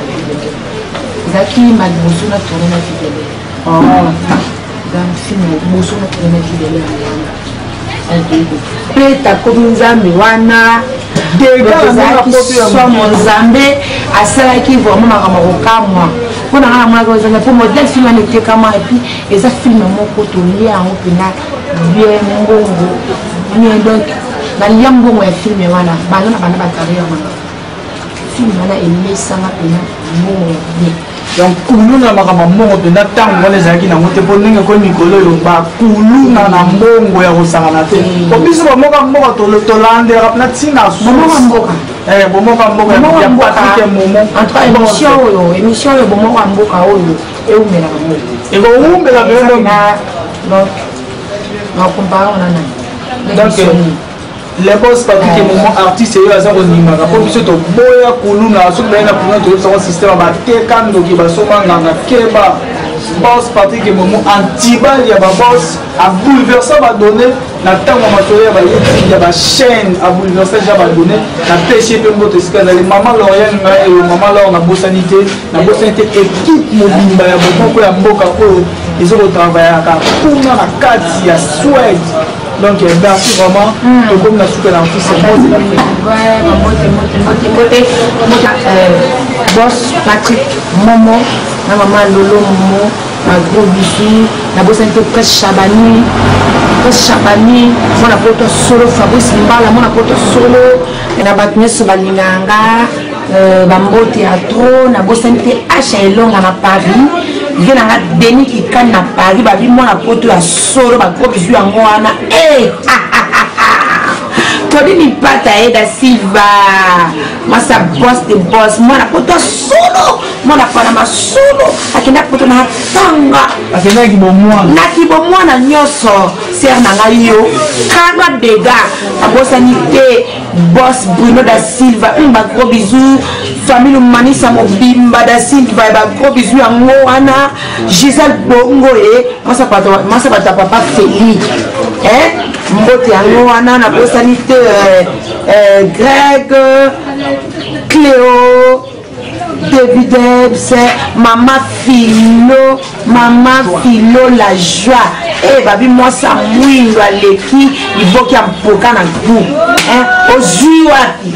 zaki magbosu na torona fidele dan fini bosu na torona fidele peta komunzambe wana soit mon Zambé à cela qui vraiment m'a ramassé on a ramassé pour modèle film en été comme et puis et ça film mon côté lié en opina bien bongo bien donc dans l'yambo un film wana bana bana batari wana film wana aimé ça m'a bien donc kuluna makama mongo pena tango les aki na mote poninga ko mikolo yo ba kuluna na mbongo ya kosangana te ko biso ba moka to lande rap na tinga so mboka bomoka mboka ya Patrick Momo entre émission yo bomoka mboka oyo eumela mo eko umbela belo donc na compare on a donc les boss Patrick Momo artiste yo aza konima ka po biso to boya kuluna so bena pour notre son système ba te kando ki ba so manga keba boss Patrick Momo antibal ya ba boss a bouleverser ba donner na tango matoya ba ya ba chaîne a bouleverser ja ba donner na péché pe mbote sikana les maman Lauriane na et maman Laure na bosanité équipe mobimba ya boko ya mboka ko ils ont travaillé ka kuna na kati ya Suède. Donc, merci vraiment. Comme la soupe l'artiste, c'est bon. Boss Patrick Momo, ma maman Lolo Momo, ma gros bisou, la bosse un peu Presse Chabani, mon apôtre solo, Fabrice Mbala, mon apôtre solo, la batteuse sur Balinganga, Bambo Théâtre, la bosse un peu H. Long à Paris. Je n'ai pas Denis qui canne à Paris, je mon apôtre à solo, je gros bisou à moi. Todini Pata da Silva, moi ça boss de boss, moi la poto solo, moi la fana solo, akina poto na tanga, akina ki bo moi na nyoso, ser na ngayo, kana dega, abosa nité, boss Bruno da Silva, ba gros bisous, famille Manisa Mobimba da Silva, ba gros bisous à moi ana, Gisèle Bongo moi ça pata papa Félix. mbote yango wana na bosani te Greg Cléo David Ebs, Maman Philo la joie. Babi moi ça mouille leki, il faut qu'il y a mpoka na goût. Ozui wapi.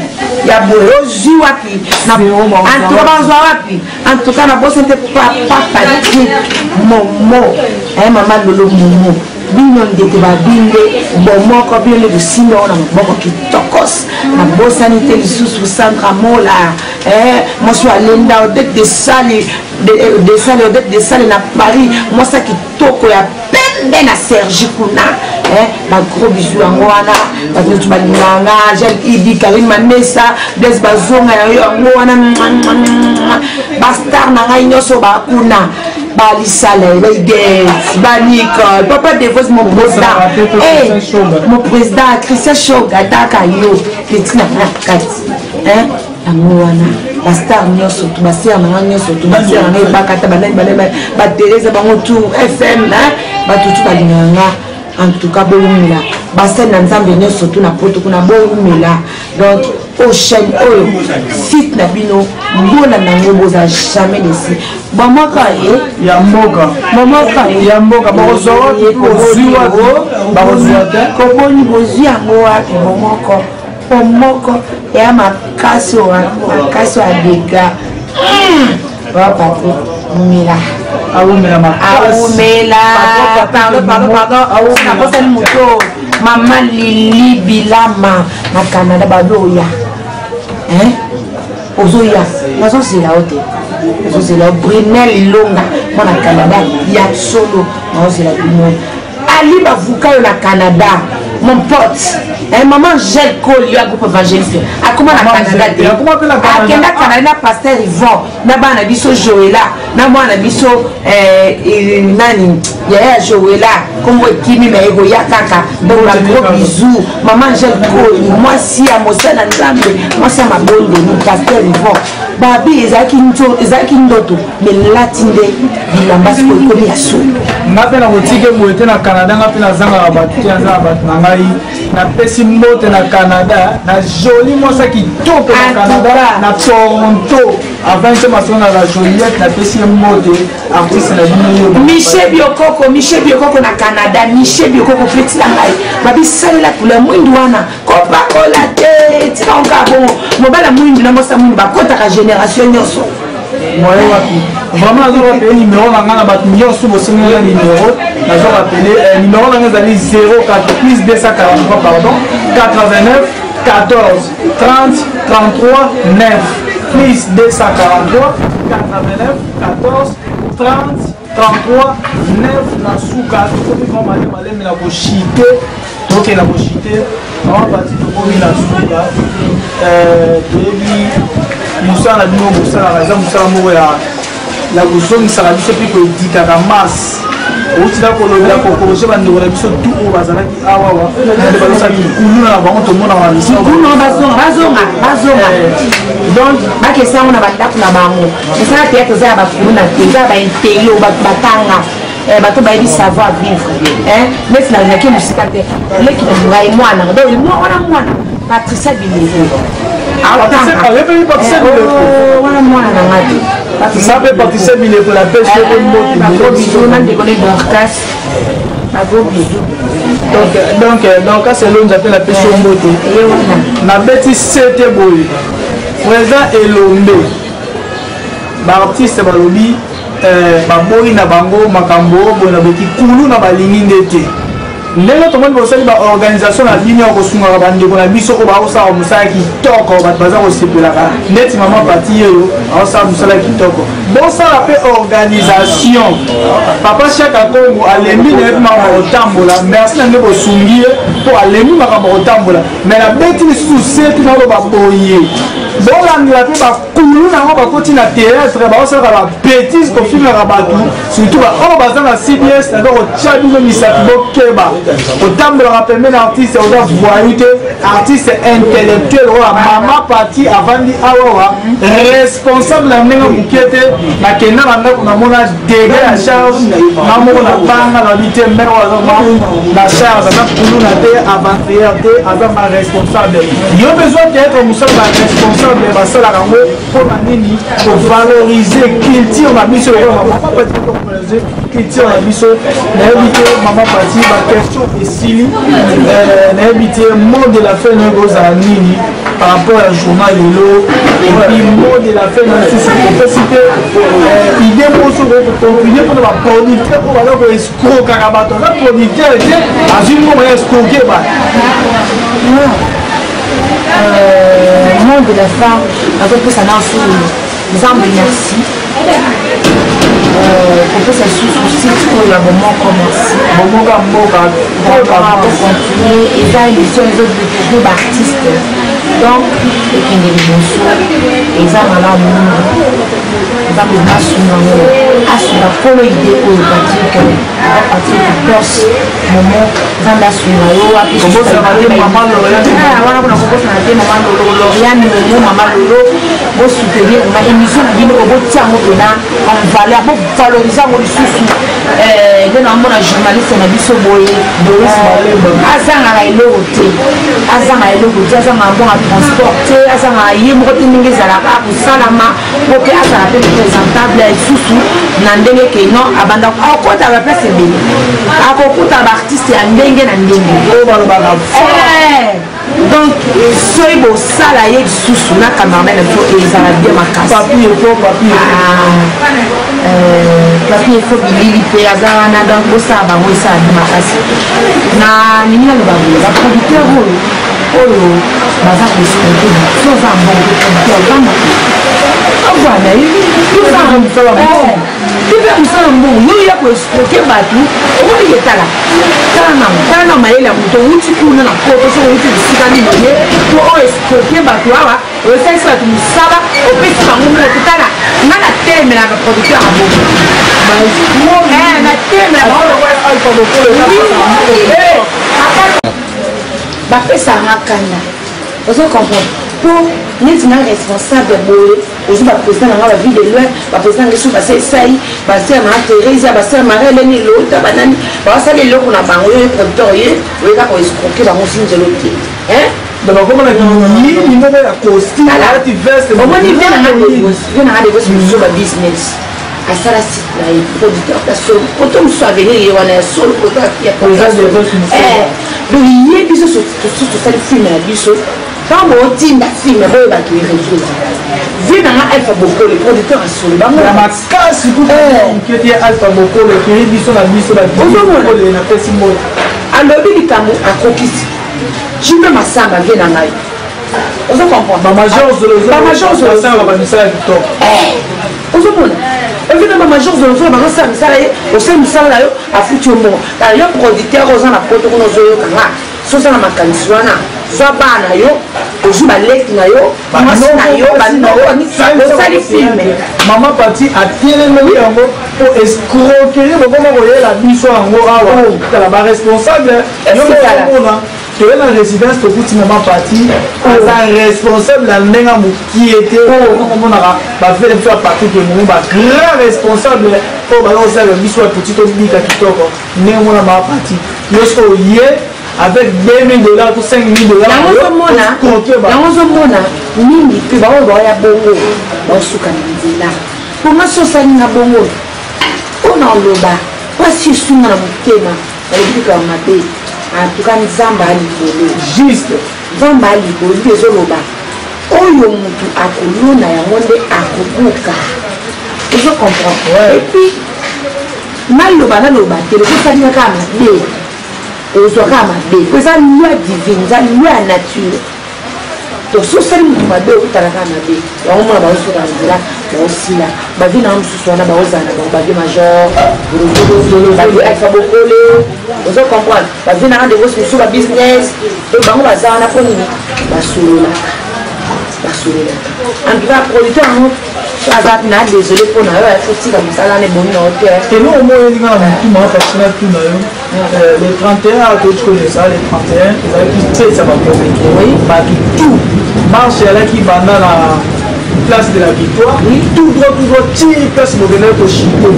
Ya boye ozui wapi. Na en tout cas na bosse te papa Patrick Momo. Maman Lolo Momo. Bino ndete babinde bomo ko bien le sino na boko kitokos na bosanité lisusu Sandra Mola moi je suis allé dans des salles na Paris moi ça kitoko ya pembe na Sergi kuna na gros bisous yango wana bato balinganga Jean Idi Karine Manessa des bazonga yango wana bastar na ngai nyoso bakuna Balisale, Banika, papa dévose mon président. Mon président, Christian Shoga, Dakayo, petit Nakati. La Moana, la star Nyoso, ma sœur Nyoso, ma sœur Bakata, Teresa Bangotou, FM, Batutu Balinanga. En tout cas, Bolumila, Bassin Nanzambe Nyoso, na poto, na Bolumila. Donc, au chaîne, site Nabino, Mbona Nango, Boza, jamais laissé. Mamoka Yamboka, Mamoka Yamboka, Barozoa, Kozua, Barozoa, Koboni Bozia, Moa, Momoko, Momoko, et à ma casse à dégâts. Papa, Mila. Pardon, Maman Lili Bilama, na Canada, Badoya. Ozoya, moi c'est la haute. C'est la Brunel Longa, moi na Canada, ya solo, moi c'est la Brunel. Ali Bavuka au Canada, mon pote, maman Gel Col, a groupe évangéliste. A comment na Canada? A Kenda Canada, pasteur Yvon, na ba na biso Joëla, na moi na biso nani, ya Joëla, comme Kimi mais ego ya kaka, donc la gros bisous, maman Gel Col, moi si à Mossa na Nzambe, moi ça m'a bondo, pasteur Yvon. Babi ezaki ndoto mais latinde bilamba siko komi yaso ngape na botike moete na Canada ngape na zanga abati za abati na ngai na pesi mote na Canada na joli mosa kitoko na Canada na Toronto avant que ma sona la Joliette na pesi mote artiste na bino Michel Biokoko na Canada Michel Biokoko petit la ngai babi sala la couleur mwindu wana kopa kola te tika ngabo mobala mwindu na mosa mwindu bakota ka génération nyoso moi vraiment je vais appeler numéro na ngana bat nyoso bosenga numéro na je vais appeler numéro na ngana 04 plus 243 pardon 89 14 30 33 9 plus 243 89 14 30 33 9 na suka tout comme malé na ko chité donc na ko chité on va partir de komi na suka debi musala bino musala raza musala mo ya la kuzongisa la biso piko dikaka mas outi la kolobela ko projet bando la biso tout o bazalaki awawa de balosaki kuluna na bango to mona na biso kuluna bazonga donc bakesa on na batatu na bango ça théâtre za ba kuluna za ba intelo batanga bato bayebi savoir vivre neti na yaki musika te leki na ngai mwana donc mwana Patricia Bileko wana mwana na ngati ça peut Patricia Bileko la pêche de moto bisou na ndekone Dorcas donc c'est l'homme j'appelle la pêche de moto na beti sete boy présent Elombe ba artiste balobi baboyi na bango makambo boy na beti kulu na balingi ndete ndenge tomoni bosali baorganisation na bino ya kosungaka bandeko na biso oyo baosala mosala kitoko bato baza kosepelaka ndeti mama pati oyo aosala mosala kitoko bosala mpe organisation papa chaque akongo alembi nayebi makambo kotambola merci na nde bosungi ye mpo alembi makambo kotambola mais nabeti lisusu seti na oyo baboye bolandela mpe bakulu nango bakoti na théâtre baosalaka babétise kofilmaka bato surtout baoyo baza na CBS naza kotya bino misaki bokeba autant de rappeler l'artiste on a voyé artiste intellectuel ou maman partie avant dit awa responsable la nenga mukete na kena banda kuna mona dégâts à charge maman la banga la vité mère la charge ça pour na te avant-hier te avant ma responsable il y a besoin d'être muso ba responsable ba sala rango pour manini pour valoriser culture na biso maman partie pour valoriser culture na biso na éviter maman partie ba question et sili na éviter mot de la fin na goza nini par rapport à journal lelo et puis mot de la fin na sous capacité idée pour se continuer pour la producteur pour alors que escroc karabato la producteur était à une moment escroqué ba monde de la femme avec que ça n'a sous les armes merci pour que ça sous il y a un moment commencé pour continuer et ça ils sont les autres artistes donc et qui les et ça malade ça me passe la polo idée pour le partir que à partir du poste moment dans la suite là comment ça va aller maman Lauriane voilà on a commencé à dire maman Lauriane maman Lolo pour soutenir ma émission qui nous obtient là en valeur pour valoriser mon souci de notre journaliste na biso boye Doris azanga la ilote azanga bon à transporter azanga yimbo tingi za la ka salama pour que azanga présentable susu na ndenge ke non abanda akota ba place bini akokuta ba artiste ya ndenge na ndenge donc soy bo sala ye susu na cameraman faut ezala bien makasi papier faut bilili pe azala na donc bo sala ba mo sala bien makasi na nini na ba ba producteur oyo baza respecté so za bon producteur voilà tout ça on fait tout ça bon yo ya ko escroquer batu o ni etala kana maela muto uti kuna na koto so uti sikani ye to o escroquer batu awa o sasa tu sala o pesi bangu mo tutana ngana teme na producteur abo na teme ba pesa makana ozo comprendre pour nous sommes responsables aujourd'hui le président de la ville de l'Ouest, le président de l'Ouest, c'est Saï, c'est Marie-Thérèse, c'est Marie-Hélène, l'autre, c'est les lots qu'on a banqué, les producteurs, les gars qui ont escroqué, ils ont signé de l'autre. Donc, comment on a dit, il y a la costume, il veste, on va dire, il y a des business. À ça, la site, les producteurs, parce que quand on soit venu, il y a un seul producteur qui a posé. Donc, il y a des choses sur cette film, quand on dit la film, on va qui résoudre. Vu dans Alpha Boko, le producteur a sauvé. La macasse, qui était Alpha Boko, le pays, ils sont la mission, la vie, la pessimole. Alors, il y a un coquille. Tu veux ma samba, viens en aille. On se comprend. Ma major, la samba, va nous faire du top. On se comprend. Évidemment, ma major, on se comprend. On se comprend. À foutu au monde. D'ailleurs, producteur, on a porté nos yeux. So ça na makanisiwana soit bana yo ojuba leki na yo masi na yo bani na yo ni sali filme maman parti a télé yango pour escroquerie beaucoup koyela biso yango awa tala ba responsable yo mona que la résidence to kuti maman parti as responsable la nenga mu qui était on va faire partie de nous ba grand responsable pour ba ça le biso petit to bika kitoko ne mona ma parti yo so yé avec $2 000 ou $5 000. Nini puis ba o ya bongo ba suka nzela pour ma sosa ni na bongo ona loba pasi sunga na mutema alipika mabe atuka nzamba alibolo juste nzamba alibolo ezoloba oyo mutu akolona yango nde akobuka je comprends et puis maloba na loba te lokosali kaka mabe ozwaka mabe eza loi divine eza loi ya nature donc so osali motu mabe okotalaka mabe yango mona baosoka nzela baosila bavi na mosusu wana baozala na bango bavi major bavi alpha bokole ozo comprendre bavi na rendez-vous mosusu babusiness donc bango baza wana mpo nini basololaka en tout cas producteur yango désolé pour nous, il faut que nous allons les bonnes notes. Et nous, au moins, il y a un personnel tout les 31, d'autres connaissent ça, les 31, qui fait ça va promettre. Oui, tout marche là qui va dans la place de la victoire. Tout droit, place de la Chico.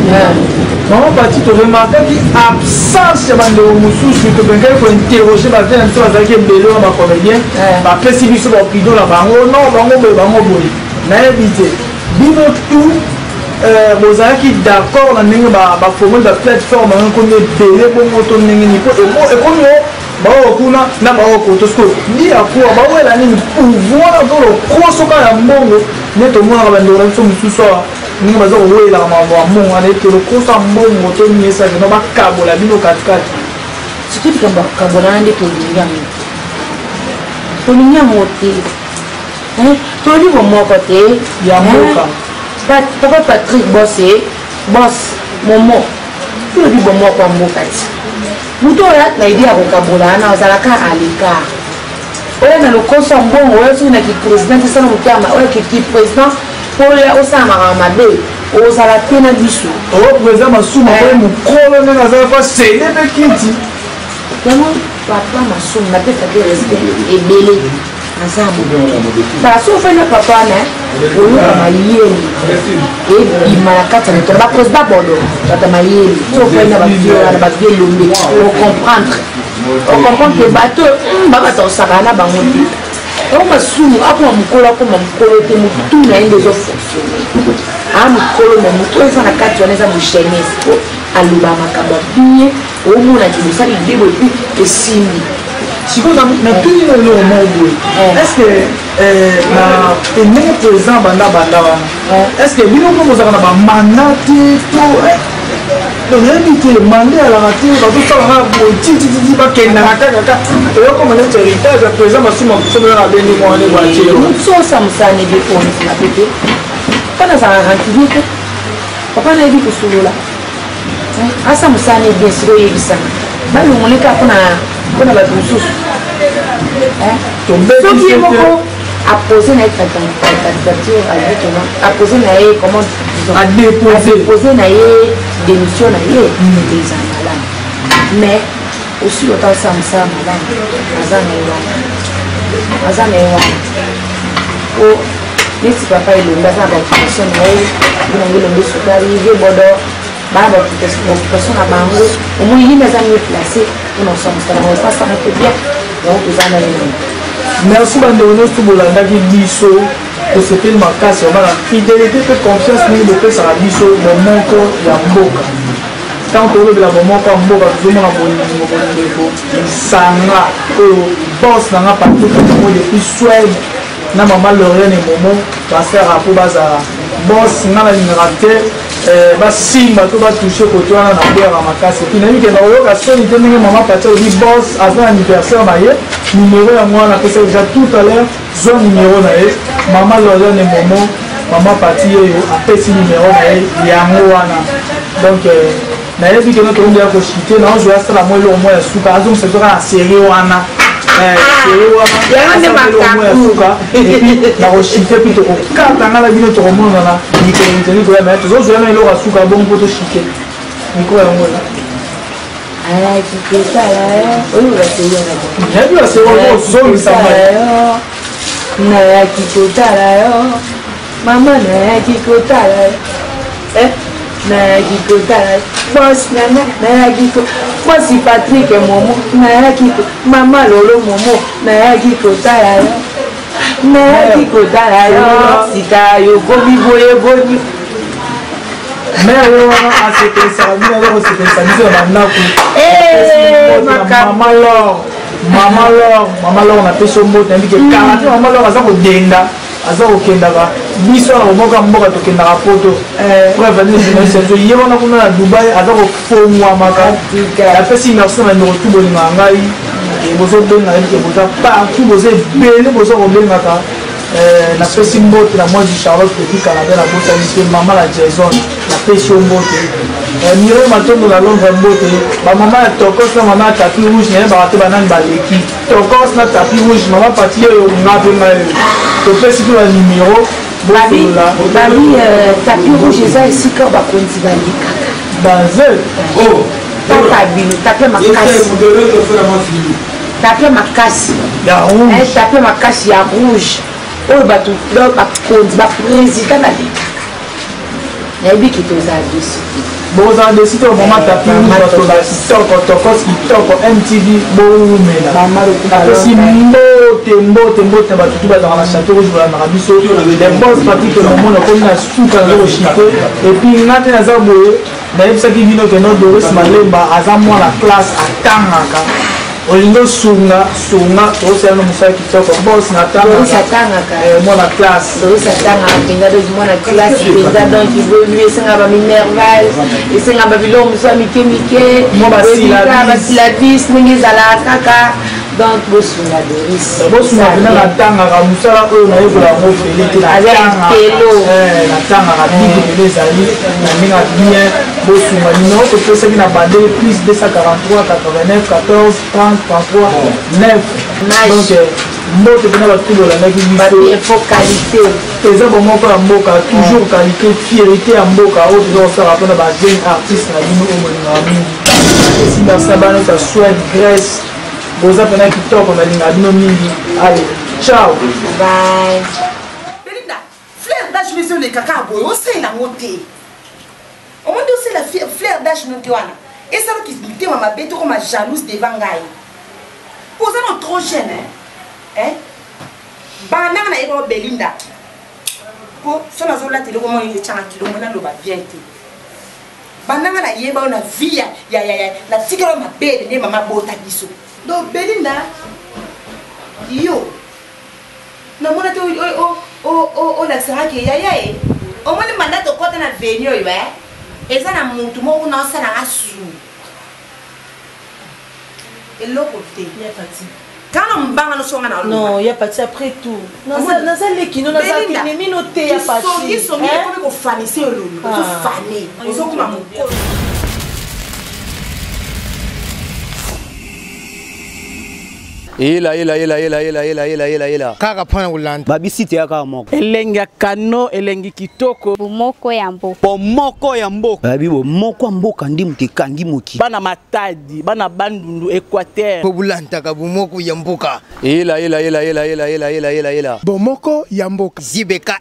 Maman parti te remarquer qui absence de Moussous, que quelqu'un faut interroger, va faire un tour avec un bélo à ma comédien, va presser sur le pido là, non, n'a évité. Bino tout, vous avez qui d'accord, on a formé la plateforme, on connaît belé pour moto n'engi et comme kuna na maoko tosko ni akua bawe la nini pouvoir dans le kosoka ya mbongo neto mwana bandora so mususo ni bazo wela mama mo ale ke le kosa mbongo to ni esa no bakabola bino katikati sikiti kamba kabola ande to linya mote to li bo moko te ya mboka papa Patrick boss momo to li bo moko mboka ti muto ya na idea ya kukabola na ozalaka alika oya na lokoso mbongo oya soki na kipresident sana mutama oya kipresident oya osamaka mabe ozala te na biso oyo président Masumu oyo mokolo ndenge azalaka sele mpe kiti yango papa Masumu napesaki respect ebele azamu kasi ofai na papa na oyoka mayeli ebima na kati ya moto baprésident bodo bata mayeli so ofai na bavie elombe ocomprendre ke bato babata osaka na bango te yango Masumu akoma mokolo te motu na ye nde ezofonctionne mokolo na motu oyo eza na kati wana eza mojeunesse po aloba makambo abie omona kimosali libo epi esimbi sikoyo natuni na eloko moko boye est ce que na ndenge président banda wana est ce que bino mpo bozalaka na bamanda te to nayebi te manda alaka te batosalaka boye titititi bakendaka kakaka eyokoma neti héritage ya président Masumu akusomela abendi mwane bwatiro sosa mosani bekonisina pe te mpo nazalaka rancunier te papa nayebi kosolola asa mosani bien siko oyebisana balongoleka mpona bato mosusu soki ye moko apose na ye candidature apose na ye comment adepose na ye démission na ye eza malamu mais aussi otalisa mosala malamu aza na ye wana po neti papa elongi aza na baoccupation na ye binango elongi sukari ye bodo bana baoccupation na bango omoi yini aza mieux placé mpona osala mosala ngo epasaka mpe bien yango toza na ye nani merci bandeko nyonso bolandaki biso tosepeli makasi yaba na fidélité mpe confiance mingi bopesaka biso bomoko ya mboka ntango tolobela bomoko ya mboka tozomona bolingo lisanga oyo bos nanga patrik mo depuis swede na mama loriane momo basera mpo bazala bos nga nalingaka te basimba to batouche kote wana na boyaka makasi epi nayebi kenda oyoka soni te ndenge mama pati olobi bos aza na anniversaire na ye numero yango wana apesa déjà tout à l'heure zwa numero na ye mama loriane momo mama pati oyo apesi numero na ye yango wana donc nayebi kenda tolongi ya koshite naozwa asala mo eloko mo ya suka azongisa toka na série wana nakoshite mpe tokokatanga na bino tokomonana mikoloniteni koyama tozozwa na eloko asuka bongo mpo toshite mikro yango nayebi baseozongisama nayaki kotala yo mama nayaki kotala yo nayaki kotala bos nanga nayaki bosi Patrick momo nayaki mama lolo momo nayaki kotala yo nayaki kotala yo sika yo bomi boye boni mais oyo wana asepelesaka bino azokosepelisa biso na bandako mama lor napesi yo mbote nayebike kala te mama lor aza kodenda aza kokendaka biso na bomoka mboka tokendaka poto preuve ye wana kuna na Dubai aza kofongwamaka apesi merci na bandeko tu bolingaka ngai bozobenga yebike boza partout boza ebele boza kobengaka napesi mbote na mwasi Charlotte depuis Canada na botani mpe mama na Jason napesi yo mbote miro matondo na Londres mbote bamama ya tokos na mama ya tapis rouge nayebaka te banani baleki tokos na tapis rouge mama pati oyo nga mpe ngai topesi mpe banimero babi tapi rouge eza esika bakonzi balikaka banze tapa bino tape makasi ya rouge oyo bato bakonzi baprésident baleka nayebi kitoza biso bozala desite au moment tapi batoza kitoko tokos kitoko mtv boumela apesi mbote batutu bazala na chateau rouge bolandaka biso les bos pratique momona komi na suka nazokoshite epuis nga te naza boye nayebisaki bino ke no doris malemba aza mwana classe atangaka olingi osunga tokosala no mosala kitoko bos natangaka mwana classe mpenza donc mwana classe mpenza donc evolue esenga baminerval esenga babiloko mosusu ya mike basilabis ndenge ezalaka kaka donc bosunga bosunga pena natangaka mosala oyo nayekola yango pele te natangaka bigi pele ezali na ndenge ya bien bosunga nimero topesaki na bandele plus 243 89 14 30 33 9 donc mbote pena batu bolandaki biso eza bomoko ya mboka toujours qualité fierté ya mboka oyo toza kosala mpona bajeune artiste na bino oyo molingaka mingi esimbarisa bana ta Suède Grèce boza pena kitoko balingaka bino mingi ale ciao Belinda fleur d'âge biso lekaka boye osala yango te omondi osala fleur d'âge no te wana esalaki mitema mabe tokoma jalouse devant ngai poza no trop jeune bandanga na yeba Belinda po so nazolatela komo etyanga kilo mona loba bien te bandanga na yeba oyo na vie na tikelo mabele nde mama bota biso donc Belinda yo namona te olakisangaki yaya e omoni manda tokota na veni oyo eza na mutu moko naosalanga su eloko te kana mbanga no songa na non ya pati après tout naza leki no naza kene mino te ya pati songi komi kofanise ololo tofane ozokuma mokolo ela kaka mpona kolanda babisite ya kaka moko elengi ya kano elengi kitoko bomoko ya mboka babi bomoko ya mboka ndi moto ekangi moki bana matadi bana bandundu Équateur po bolandaka bomoko ya mboka ela bomoko ya mboka zibeka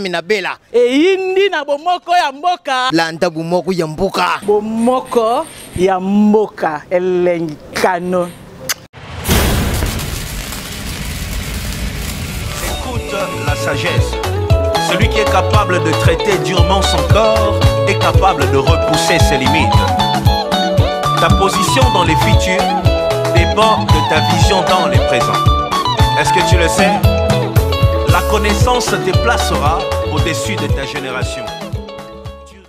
na bela eyindi na bomoko ya mboka landa bomoko ya mboka bomoko ya mboka elengi kano. La sagesse. Celui qui est capable de traiter durement son corps est capable de repousser ses limites. Ta position dans les futurs dépend de ta vision dans les présents. Est-ce que tu le sais? La connaissance te placera au-dessus de ta génération.